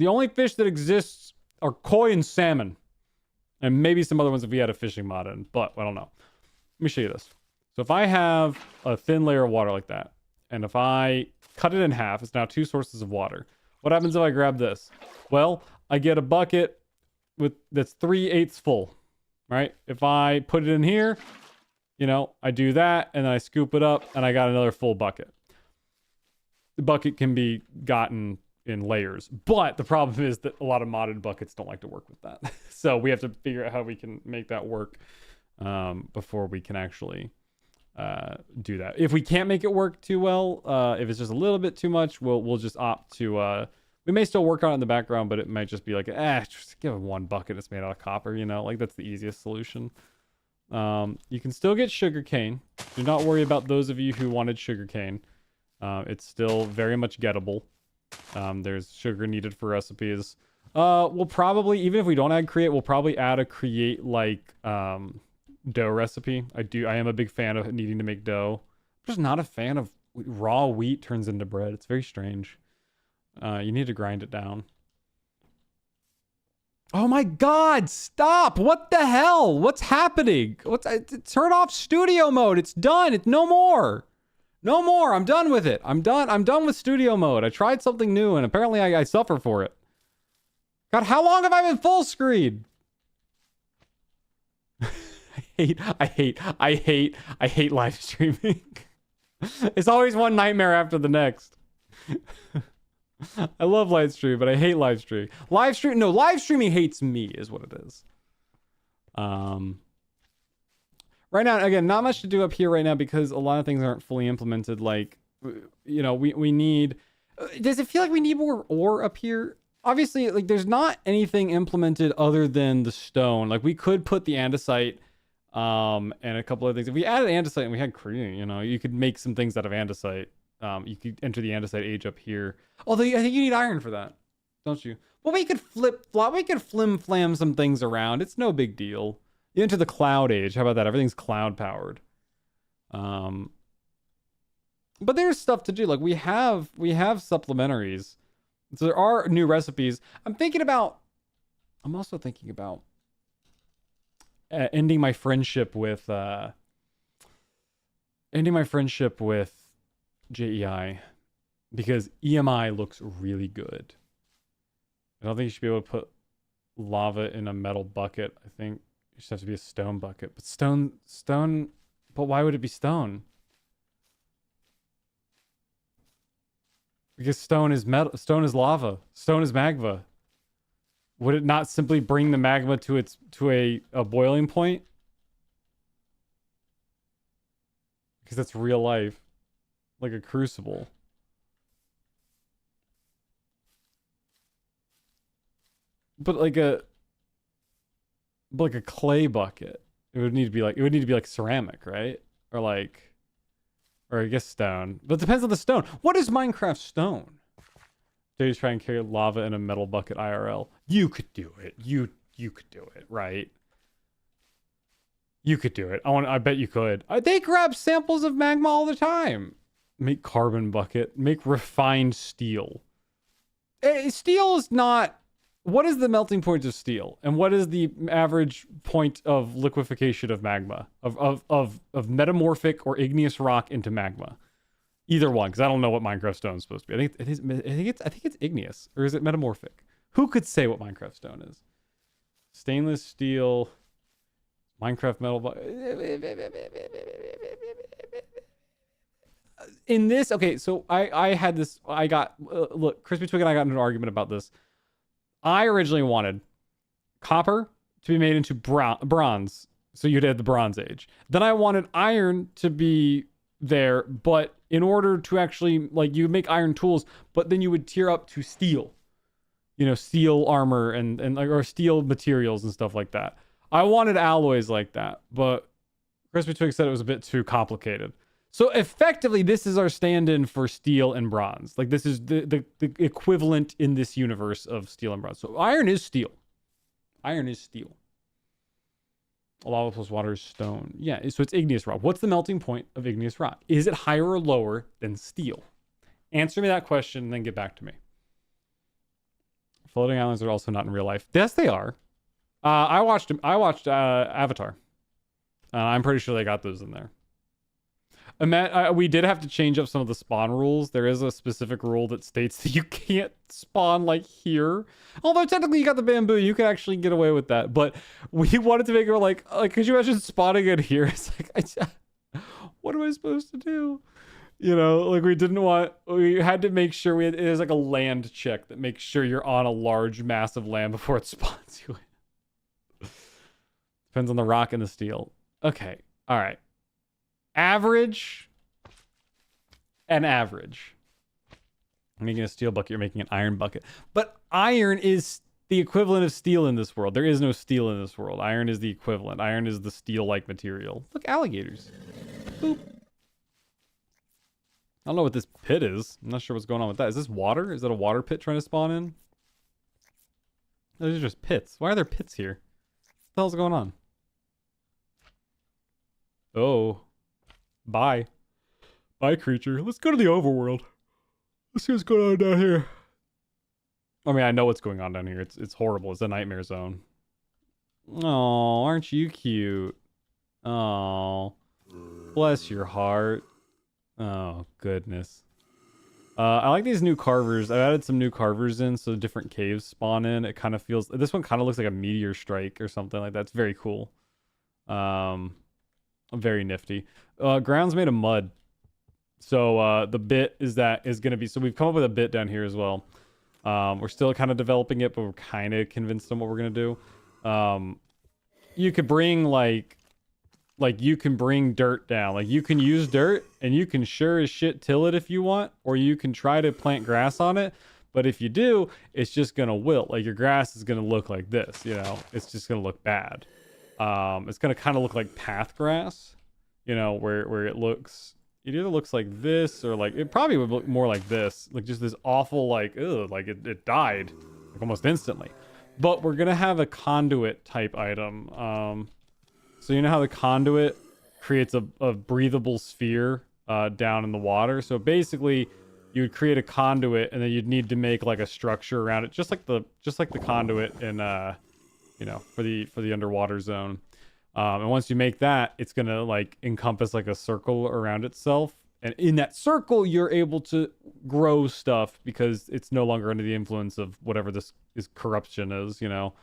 only fish that exists are koi and salmon. And maybe some other ones if we had a fishing mod in, but I don't know. Let me show you this. So if I have a thin layer of water like that, and if I cut it in half, it's now 2 sources of water. What happens if I grab this? Well, I get a bucket that's 3/8 full, right? If I put it in here, I do that, and then I scoop it up, and I got another full bucket. The bucket can be gotten in layers, but the problem is that a lot of modded buckets don't like to work with that. So we have to figure out how we can make that work before we can actually do that. If we can't make it work too well, if it's just a little bit too much, we'll just opt to we may still work on it in the background, but it might just be like, just give it 1 bucket that's made out of copper, like that's the easiest solution. You can still get sugarcane. Do not worry about those of you who wanted sugarcane. It's still very much gettable. There's sugar needed for recipes. We'll probably, even if we don't add create, we'll probably add a create like dough recipe. I am a big fan of needing to make dough. I'm just not a fan of raw wheat turns into bread. It's very strange. You need to grind it down. Oh my god, stop! What the hell? What's happening? Turn off studio mode. It's done. It's no more. No more. I'm done with it. I'm done with studio mode. I tried something new and apparently I suffer for it. God, how long have I been full screen? I hate live streaming. It's always one nightmare after the next. I love live stream, but I hate live stream. Live streaming hates me is what it is. Right now, again, not much to do up here right now because a lot of things aren't fully implemented. Like, you know, we need. Does it feel like we need more ore up here? Obviously, like, there's not anything implemented other than the stone. Like, we could put the andesite, and a couple of things. If we added andesite and we had cream, you know, you could make some things out of andesite. You could enter the andesite age up here. Although I think you need iron for that, don't you? Well, we could we could flim flam some things around. It's no big deal. You enter the cloud age. How about that? Everything's cloud powered. But there's stuff to do. Like we have supplementaries. So there are new recipes. I'm also thinking about ending my friendship with JEI because EMI looks really good. I don't think you should be able to put lava in a metal bucket. I think it just has to be a stone bucket. But stone, but why would it be stone? Because stone is metal, stone is lava, stone is magma. Would it not simply bring the magma to a boiling point? Because that's real life. Like a crucible. But like a clay bucket. It would need to be like ceramic, right? Or I guess stone. But it depends on the stone. What is Minecraft stone? They try and carry lava in a metal bucket IRL. You could do it. You could do it, right? You could do it. I bet you could. They grab samples of magma all the time. Make carbon bucket. Make refined steel. Steel is not... What is the melting point of steel? And what is the average point of liquefaction of magma? Of metamorphic or igneous rock into magma? Either one, because I don't know what Minecraft stone is supposed to be. I think it's igneous. Or is it metamorphic? Who could say what Minecraft stone is? Stainless steel... Minecraft metal... In this... Okay, so I had this... I got... look, Crispy Twig and I got into an argument about this. I originally wanted copper to be made into bronze, so you'd add the Bronze Age. Then I wanted iron to be there, but in order to actually, like, you would make iron tools, but then you would tier up to steel. You know, steel armor and like, or steel materials and stuff like that. I wanted alloys like that, but Crispy Twig said it was a bit too complicated. So effectively, this is our stand-in for steel and bronze. Like, this is the equivalent in this universe of steel and bronze. So iron is steel. Iron is steel. Lava plus water is stone. Yeah, so it's igneous rock. What's the melting point of igneous rock? Is it higher or lower than steel? Answer me that question and then get back to me. Floating islands are also not in real life. Yes, they are. I watched Avatar. I'm pretty sure they got those in there. We did have to change up some of the spawn rules. There is a specific rule that states that you can't spawn like here. Although technically you got the bamboo, you could actually get away with that. But we wanted to make it like could you imagine spawning it here? It's like, what am I supposed to do? You know, like we had to make sure it is like a land check that makes sure you're on a large, massive land before it spawns you in. Depends on the rock and the steel. Okay, all right. Average and average. I'm making a steel bucket, you're making an iron bucket. But iron is the equivalent of steel in this world. There is no steel in this world. Iron is the equivalent. Iron is the steel-like material. Look, alligators. Boop. I don't know what this pit is. I'm not sure what's going on with that. Is this water? Is that a water pit trying to spawn in? Those are just pits. Why are there pits here? What the hell's going on? Oh. Bye. Bye, creature. Let's go to the overworld. Let's see what's going on down here. I mean, I know what's going on down here. It's horrible. It's a nightmare zone. Oh, aren't you cute? Oh, bless your heart. Oh, goodness. I like these new carvers. I've added some new carvers in so different caves spawn in. It kind of feels... This one kind of looks like a meteor strike or something like that. It's very cool. Very nifty. Ground's made of mud. So the bit is going to be... So we've come up with a bit down here as well. We're still kind of developing it, but we're kind of convinced on what we're gonna do. You could bring like you can bring dirt down. Like you can use dirt and you can sure as shit till it if you want, or you can try to plant grass on it. But if you do, it's just gonna wilt. Like your grass is gonna look like this, you know. It's just gonna look bad. It's gonna kind of look like path grass, you know, where it either looks like this or like it probably would look more like this, like just this awful like like it died like almost instantly. But we're gonna have a conduit type item. So you know how the conduit creates a breathable sphere down in the water. So basically, you would create a conduit, and then you'd need to make like a structure around it, just like the conduit in you know, for the underwater zone. And once you make that, it's gonna like encompass like a circle around itself, and in that circle, you're able to grow stuff because it's no longer under the influence of whatever this is corruption is, you know.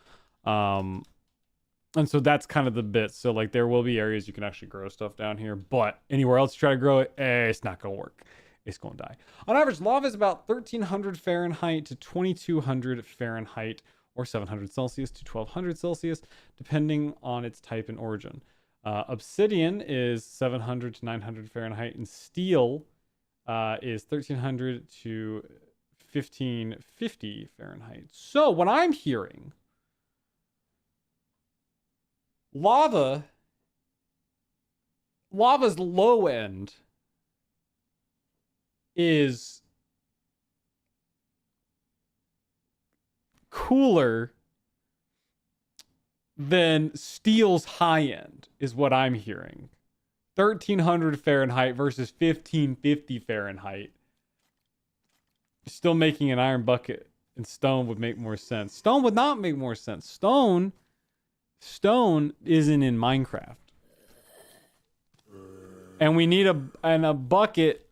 And so that's kind of the bit. So like there will be areas you can actually grow stuff down here, but anywhere else you try to grow it, it's not gonna work. It's gonna die. On average, lava is about 1300 Fahrenheit to 2200 Fahrenheit, or 700 Celsius to 1200 Celsius, depending on its type and origin. Obsidian is 700 to 900 Fahrenheit, and steel is 1300 to 1550 Fahrenheit. So what I'm hearing, lava's low end is cooler than steel's high end, is what I'm hearing. 1300 Fahrenheit versus 1550 Fahrenheit. Still making an iron bucket and stone would make more sense. Stone would not make more sense. Stone isn't in Minecraft. And we need a bucket.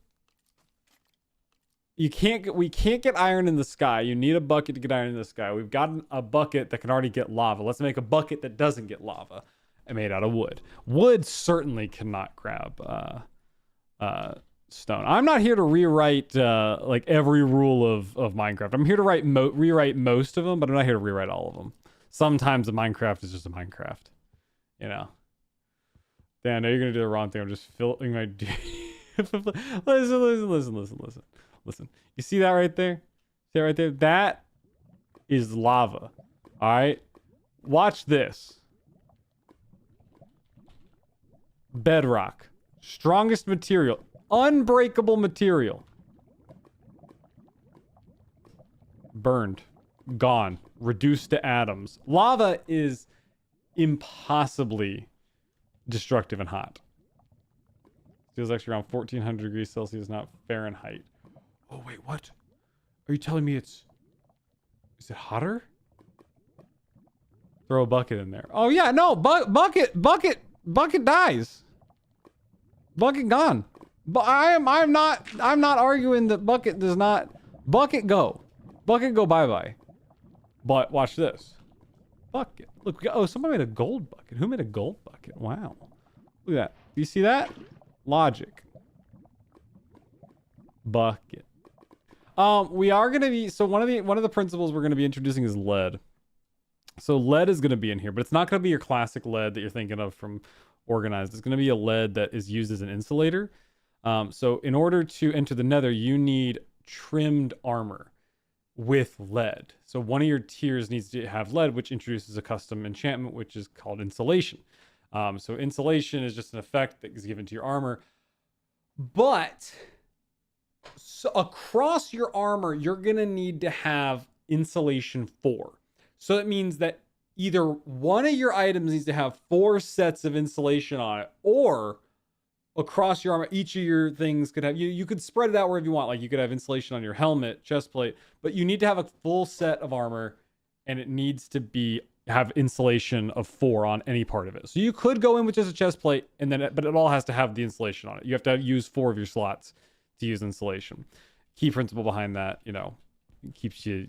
We can't get iron in the sky. You need a bucket to get iron in the sky. We've got a bucket that can already get lava. Let's make a bucket that doesn't get lava and made out of wood. Wood certainly cannot grab stone. I'm not here to rewrite like every rule of Minecraft. I'm here to rewrite most of them, but I'm not here to rewrite all of them. Sometimes a Minecraft is just a Minecraft, you know. Dan, I know you're gonna do the wrong thing. I'm just filling my. Listen. You see that right there? See that right there? That is lava. All right. Watch this. Bedrock, strongest material, unbreakable material. Burned, gone, reduced to atoms. Lava is impossibly destructive and hot. Feels actually around 1400 degrees Celsius, not Fahrenheit. Oh wait, what? Are you telling me is it hotter? Throw a bucket in there. Oh yeah, no, bucket dies. Bucket gone. But I'm not arguing that bucket does not. Bucket go bye-bye. But watch this. Bucket. Look, somebody made a gold bucket. Who made a gold bucket? Wow. Look at that. Do you see that? Logic. Bucket. We are gonna be, so one of the principles we're gonna be introducing is lead. So lead is gonna be in here, but it's not gonna be your classic lead that you're thinking of from Organized. It's gonna be a lead that is used as an insulator. So in order to enter the Nether, you need trimmed armor with lead. So one of your tiers needs to have lead, which introduces a custom enchantment, which is called insulation. So insulation is just an effect that is given to your armor. But so across your armor, you're going to need to have insulation 4. So that means that either one of your items needs to have 4 sets of insulation on it, or across your armor, each of your things could have, you could spread it out wherever you want. Like you could have insulation on your helmet, chest plate, but you need to have a full set of armor, and it needs to have insulation of 4 on any part of it. So you could go in with just a chest plate, and then but it all has to have the insulation on it. You have to use 4 of your slots to use insulation. Key principle behind that, keeps you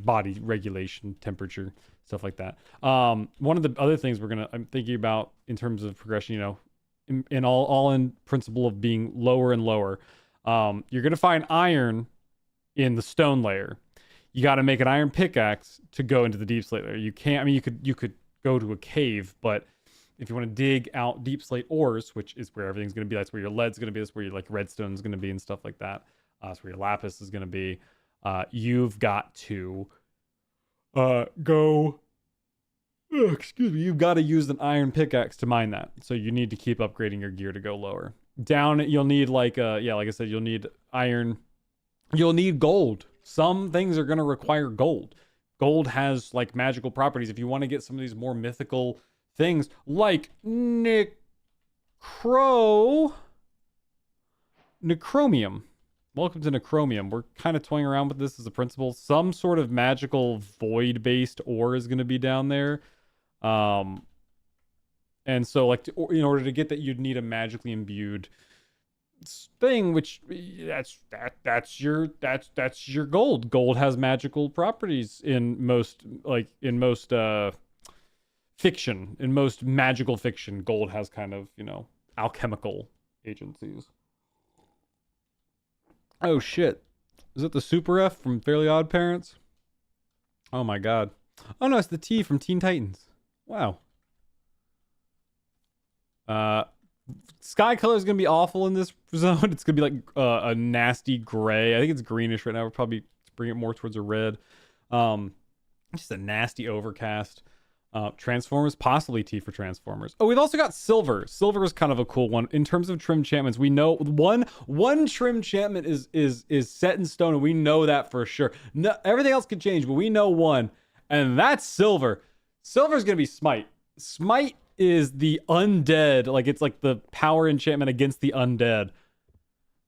body regulation, temperature, stuff like that. One of the other things I'm thinking about in terms of progression, in all in principle of being lower and lower, you're gonna find iron in the stone layer. you got to make an iron pickaxe to go into the deep slate there. You can't, I mean, you could go to a cave, but if you want to dig out deep slate ores, which is where everything's going to be, that's where your lead's going to be, that's where your like redstone's going to be and stuff like that. That's where your lapis is going to be. You've got to you've got to use an iron pickaxe to mine that. So you need to keep upgrading your gear to go lower. Down, you'll need like I said, you'll need iron. You'll need gold. Some things are going to require gold. Gold has like magical properties. If you want to get some of these more mythical things like Necromium. Welcome to Necromium. We're kind of toying around with this as a principle. Some sort of magical void-based ore is going to be down there. And so like in order to get that, you'd need a magically imbued thing, which that's your gold. Gold has magical properties in most fiction. In most magical fiction, gold has kind of, alchemical agencies. Oh shit. Is it the Super F from Fairly Odd Parents? Oh my god. Oh no, it's the T from Teen Titans. Wow. Sky color is gonna be awful in this zone. It's gonna be like a nasty gray. I think it's greenish right now. We'll probably bring it more towards a red. Just a nasty overcast. Transformers, possibly T for Transformers. Oh, we've also got silver. Silver is kind of a cool one in terms of trim enchantments. We know one trim enchantment is set in stone, and we know that for sure. No, everything else can change, but we know one, and that's silver. Silver is gonna be smite. Smite is the undead, like it's like the power enchantment against the undead.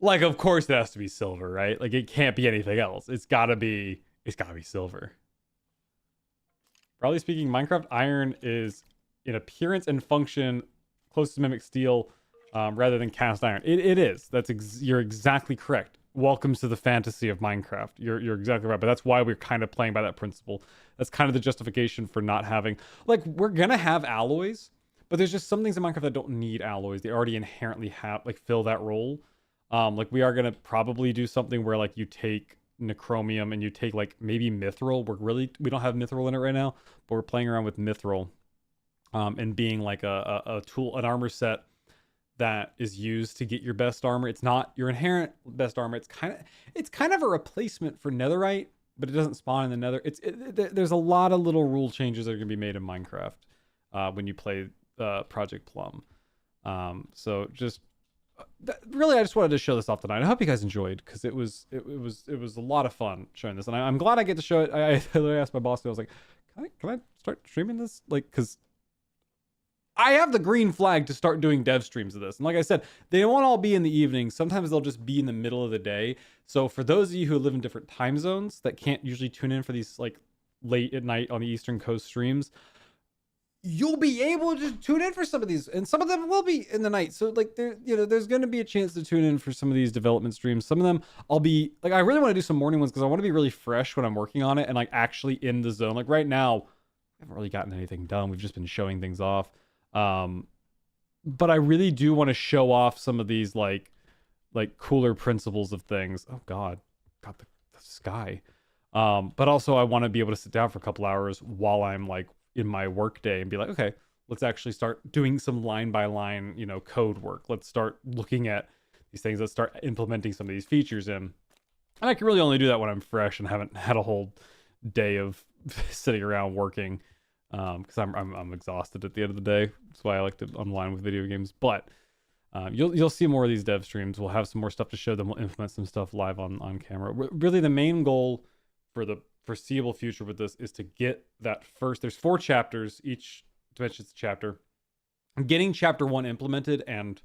Like, of course it has to be silver, right? Like it can't be anything else. It's gotta be silver. Broadly speaking, Minecraft Iron is in appearance and function close to mimic steel rather than cast iron. It is. You're exactly correct. Welcome to the fantasy of Minecraft. You're exactly right. But that's why we're kind of playing by that principle. That's kind of the justification for not having, like, we're gonna have alloys, but there's just some things in Minecraft that don't need alloys. They already inherently have, like, fill that role. Like we are gonna probably do something where like you take Necromium and you take like maybe Mithril. We don't have Mithril in it right now, but we're playing around with Mithril, and being like a tool, an armor set that is used to get your best armor. It's not your inherent best armor. It's kind of a replacement for Netherite, but it doesn't spawn in the Nether. There's a lot of little rule changes that are gonna be made in Minecraft when you play Project Plum. So just. Really, I just wanted to show this off tonight. I hope you guys enjoyed, because it was a lot of fun showing this, and I'm glad I get to show it. I literally asked my boss, I was like, can I start streaming this? Like, because I have the green flag to start doing dev streams of this, and like I said, they won't all be in the evening. Sometimes they'll just be in the middle of the day. So for those of you who live in different time zones that can't usually tune in for these like late at night on the Eastern Coast streams, you'll be able to tune in for some of these, and some of them will be in the night. So like there's going to be a chance to tune in for some of these development streams. Some of them I'll be like, I really want to do some morning ones because I want to be really fresh when I'm working on it and like actually in the zone. Like right now, I haven't really gotten anything done. We've just been showing things off. But I really do want to show off some of these like cooler principles of things. Oh God, got the sky. But also I want to be able to sit down for a couple hours while I'm like in my work day and be like, okay, let's actually start doing some line by line, code work. Let's start looking at these things. Let's start implementing some of these features in. And I can really only do that when I'm fresh and haven't had a whole day of sitting around working, because I'm exhausted at the end of the day. That's why I like to unwind with video games. But you'll see more of these dev streams. We'll have some more stuff to show them. We'll implement some stuff live on camera. Really, the main goal for the foreseeable future with this is to get that first. There's 4 chapters. Each dimension's a chapter. Getting chapter 1 implemented and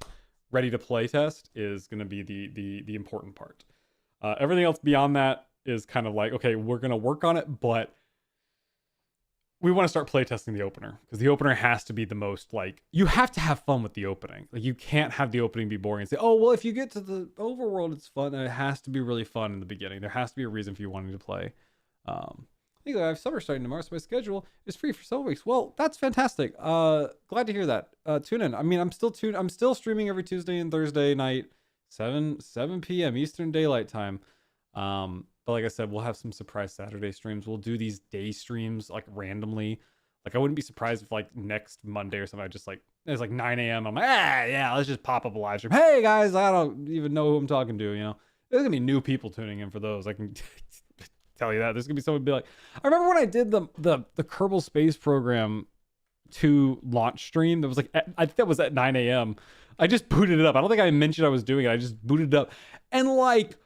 ready to play test is going to be the important part. Everything else beyond that is kind of like, okay, we're going to work on it, but we want to start playtesting the opener, because the opener has to be the most, like, you have to have fun with the opening. Like, you can't have the opening be boring and say, oh, well, if you get to the overworld, it's fun. And it has to be really fun in the beginning. There has to be a reason for you wanting to play. I think I have summer starting tomorrow, so my schedule is free for several weeks. Well, that's fantastic. Glad to hear that. Tune in. I mean, I'm still streaming every Tuesday and Thursday night, 7 p.m. Eastern Daylight Time. But like I said, we'll have some surprise Saturday streams. We'll do these day streams like randomly. Like I wouldn't be surprised if like next Monday or something, I just like it's like 9 a.m. I'm like, yeah, let's just pop up a live stream. Hey guys, I don't even know who I'm talking to. You know, there's gonna be new people tuning in for those. I can tell you that. There's gonna be someone be like, I remember when I did the Kerbal Space Program 2 launch stream. That was like I think that was at 9 a.m. I just booted it up. I don't think I mentioned I was doing it. I just booted it up, and like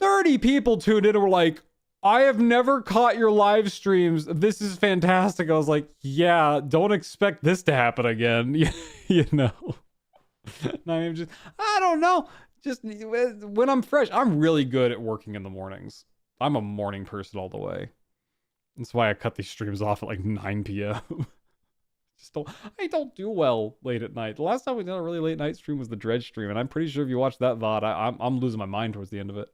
30 people tuned in and were like, I have never caught your live streams. This is fantastic. I was like, yeah, don't expect this to happen again. You know, not even just, I don't know. Just when I'm fresh, I'm really good at working in the mornings. I'm a morning person all the way. That's why I cut these streams off at like 9 p.m. I don't do well late at night. The last time we did a really late night stream was the Dredge stream, and I'm pretty sure if you watch that VOD, I'm losing my mind towards the end of it.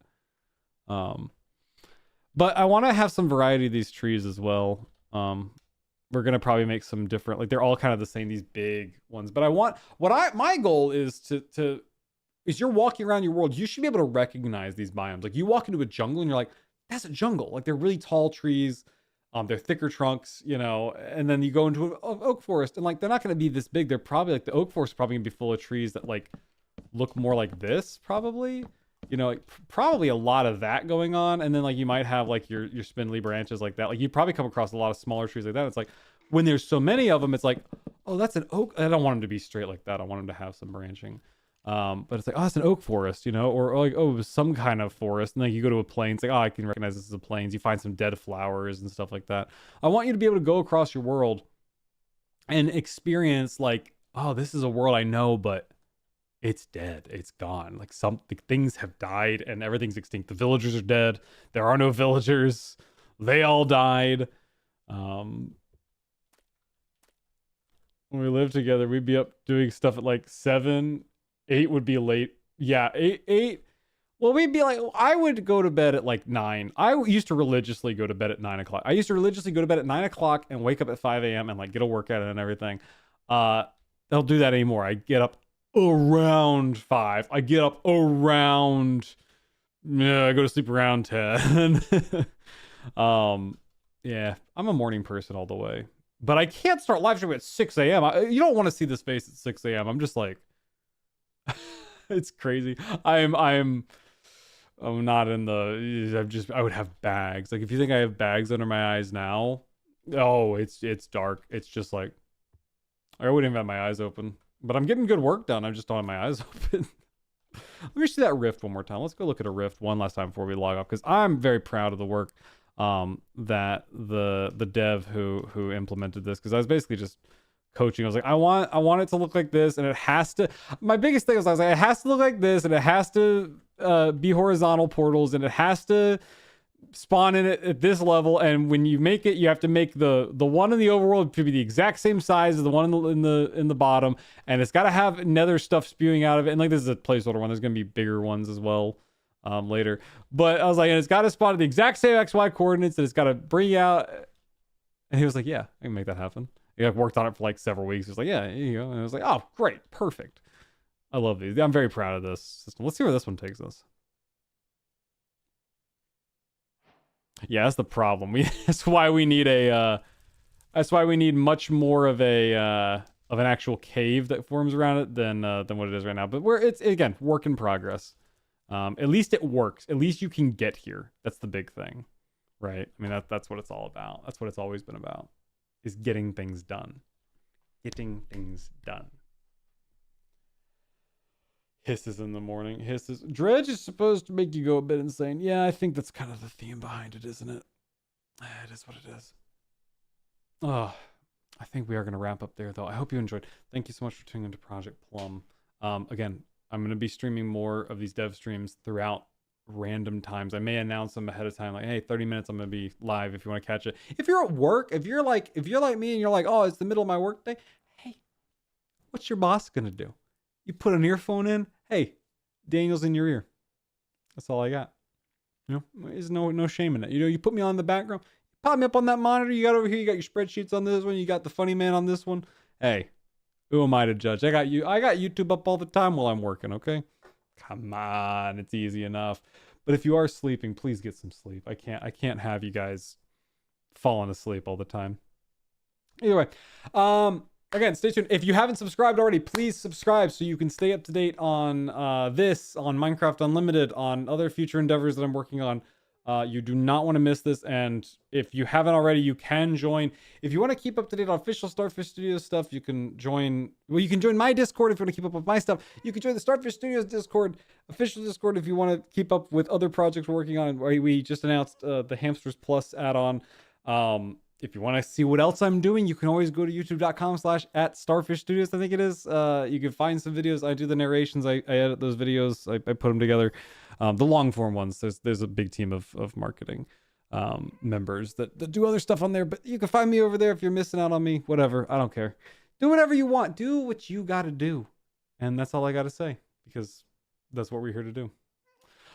But I want to have some variety of these trees as well. We're gonna probably make some different, like they're all kind of the same, these big ones. But I want my goal is to is you're walking around your world, you should be able to recognize these biomes. Like you walk into a jungle and you're like, that's a jungle. Like they're really tall trees. They're thicker trunks, you know, and then you go into an oak forest and like they're not going to be this big. They're probably like the oak forest is probably going to be full of trees that like look more like this, probably, you know, like probably a lot of that going on. And then like you might have like your spindly branches like that. Like you probably come across a lot of smaller trees like that. It's like when there's so many of them, it's like, oh, that's an oak. I don't want them to be straight like that. I want them to have some branching. But it's like, oh, it's an oak forest, you know, or like, oh, it was some kind of forest. And then you go to a plain, it's like, oh, I can recognize this as a plains. You find some dead flowers and stuff like that. I want you to be able to go across your world and experience like, oh, this is a world I know, but it's dead. It's gone. Like things have died and everything's extinct. The villagers are dead. There are no villagers. They all died. When we lived together, we'd be up doing stuff at like 7. 8 would be late. Yeah, 8. Well, we'd be like, I would go to bed at like 9. I used to religiously go to bed at 9 o'clock. I used to religiously go to bed at 9 o'clock and wake up at 5 a.m. and like get a workout and everything. Don't do that anymore. I get up around 5. I get up around, I go to sleep around 10. Yeah, I'm a morning person all the way. But I can't start live streaming at 6 a.m. You don't want to see this face at 6 a.m. I'm just like, it's crazy. I'm not in the, I would have bags. Like if you think I have bags under my eyes now, oh, it's dark. It's just like, I wouldn't even have my eyes open, but I'm getting good work done. I just don't have my eyes open. Let me see that rift one more time. Let's go look at a rift one last time before we log off, because I'm very proud of the work that the dev who implemented this, because I was basically just coaching. I was like, I want it to look like this, and it has to. My biggest thing was I was like, it has to look like this, and it has to be horizontal portals, and it has to spawn in it at this level. And when you make it, you have to make the one in the overworld to be the exact same size as the one in the bottom, and it's got to have nether stuff spewing out of it. And like this is a placeholder one. There's gonna be bigger ones as well later. But I was like, and it's got to spawn at the exact same XY coordinates, and it's got to bring you out. And he was like, yeah, I can make that happen. He worked on it for like several weeks. He was like, yeah, here you go. And I was like, oh, great, perfect. I love these. I'm very proud of this system. Let's see where this one takes us. Yeah, that's the problem. That's why we need that's why we need much more of an actual cave that forms around it than what it is right now. But it's again work in progress. At least it works. At least you can get here. That's the big thing, right? I mean, that's what it's all about. That's what it's always been about. Is getting things done. Getting things done. Hisses in the morning. Hisses. Dredge is supposed to make you go a bit insane. Yeah, I think that's kind of the theme behind it, isn't it? It is what it is. Oh, I think we are going to wrap up there, though. I hope you enjoyed. Thank you so much for tuning into Project Plum. Again, I'm going to be streaming more of these dev streams throughout random times. I may announce them ahead of time, like, hey, 30 minutes I'm gonna be live if you want to catch it. If you're at work, if you're like me and you're like, oh, it's the middle of my work day, hey, what's your boss gonna do? You put an earphone in, hey, Daniel's in your ear. That's all I got. You know, there's no shame in it. You know, you put me on the background, pop me up on that monitor you got over here, you got your spreadsheets on this one, you got the funny man on this one. Hey, who am I to judge? I got YouTube up all the time while I'm working, okay? Come on, it's easy enough. But if you are sleeping, please get some sleep. I can't have you guys falling asleep all the time. Either way, again, stay tuned. If you haven't subscribed already, please subscribe so you can stay up to date on this, on Minecraft Unlimited, on other future endeavors that I'm working on. You do not want to miss this, and if you haven't already, you can join. If you want to keep up to date on official Starfish Studios stuff, you can join. Well, you can join my Discord if you want to keep up with my stuff. You can join the Starfish Studios Discord, official Discord, if you want to keep up with other projects we're working on. We just announced the Hamsters Plus add-on. If you want to see what else I'm doing, you can always go to youtube.com/@StarfishStudios, I think it is. You can find some videos. I do the narrations. I edit those videos. I put them together. The long form ones, there's a big team of marketing members that do other stuff on there. But you can find me over there if you're missing out on me. Whatever. I don't care. Do whatever you want. Do what you got to do. And that's all I got to say, because that's what we're here to do.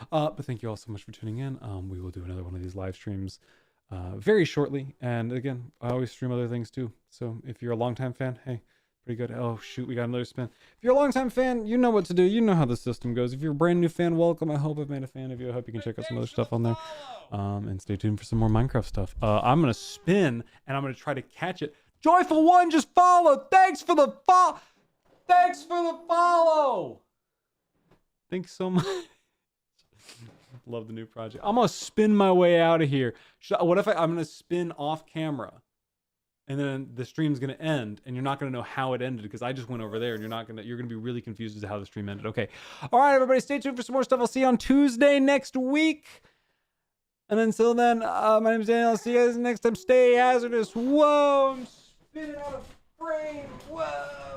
But thank you all so much for tuning in. We will do another one of these live streams very shortly. And again, I always stream other things too. So if you're a longtime fan, hey, pretty good. Oh shoot, we got another spin. If you're a longtime fan, you know what to do. You know how the system goes. If you're a brand new fan, welcome. I hope I've made a fan of you. I hope you can check out some other stuff on there. And stay tuned for some more Minecraft stuff. I'm gonna spin and I'm gonna try to catch it. Joyful One just followed. Thanks for the follow. Thanks for the follow. Thanks so much. Love the new project. I'm gonna spin my way out of here. What if I'm gonna spin off camera, and then the stream's gonna end, and you're not gonna know how it ended because I just went over there, and you're gonna be really confused as to how the stream ended. Okay, all right, everybody, stay tuned for some more stuff. I'll see you on Tuesday next week, and until then, my name is Daniel. I'll see you guys next time. Stay hazardous. Whoa, I'm spinning out of frame. Whoa.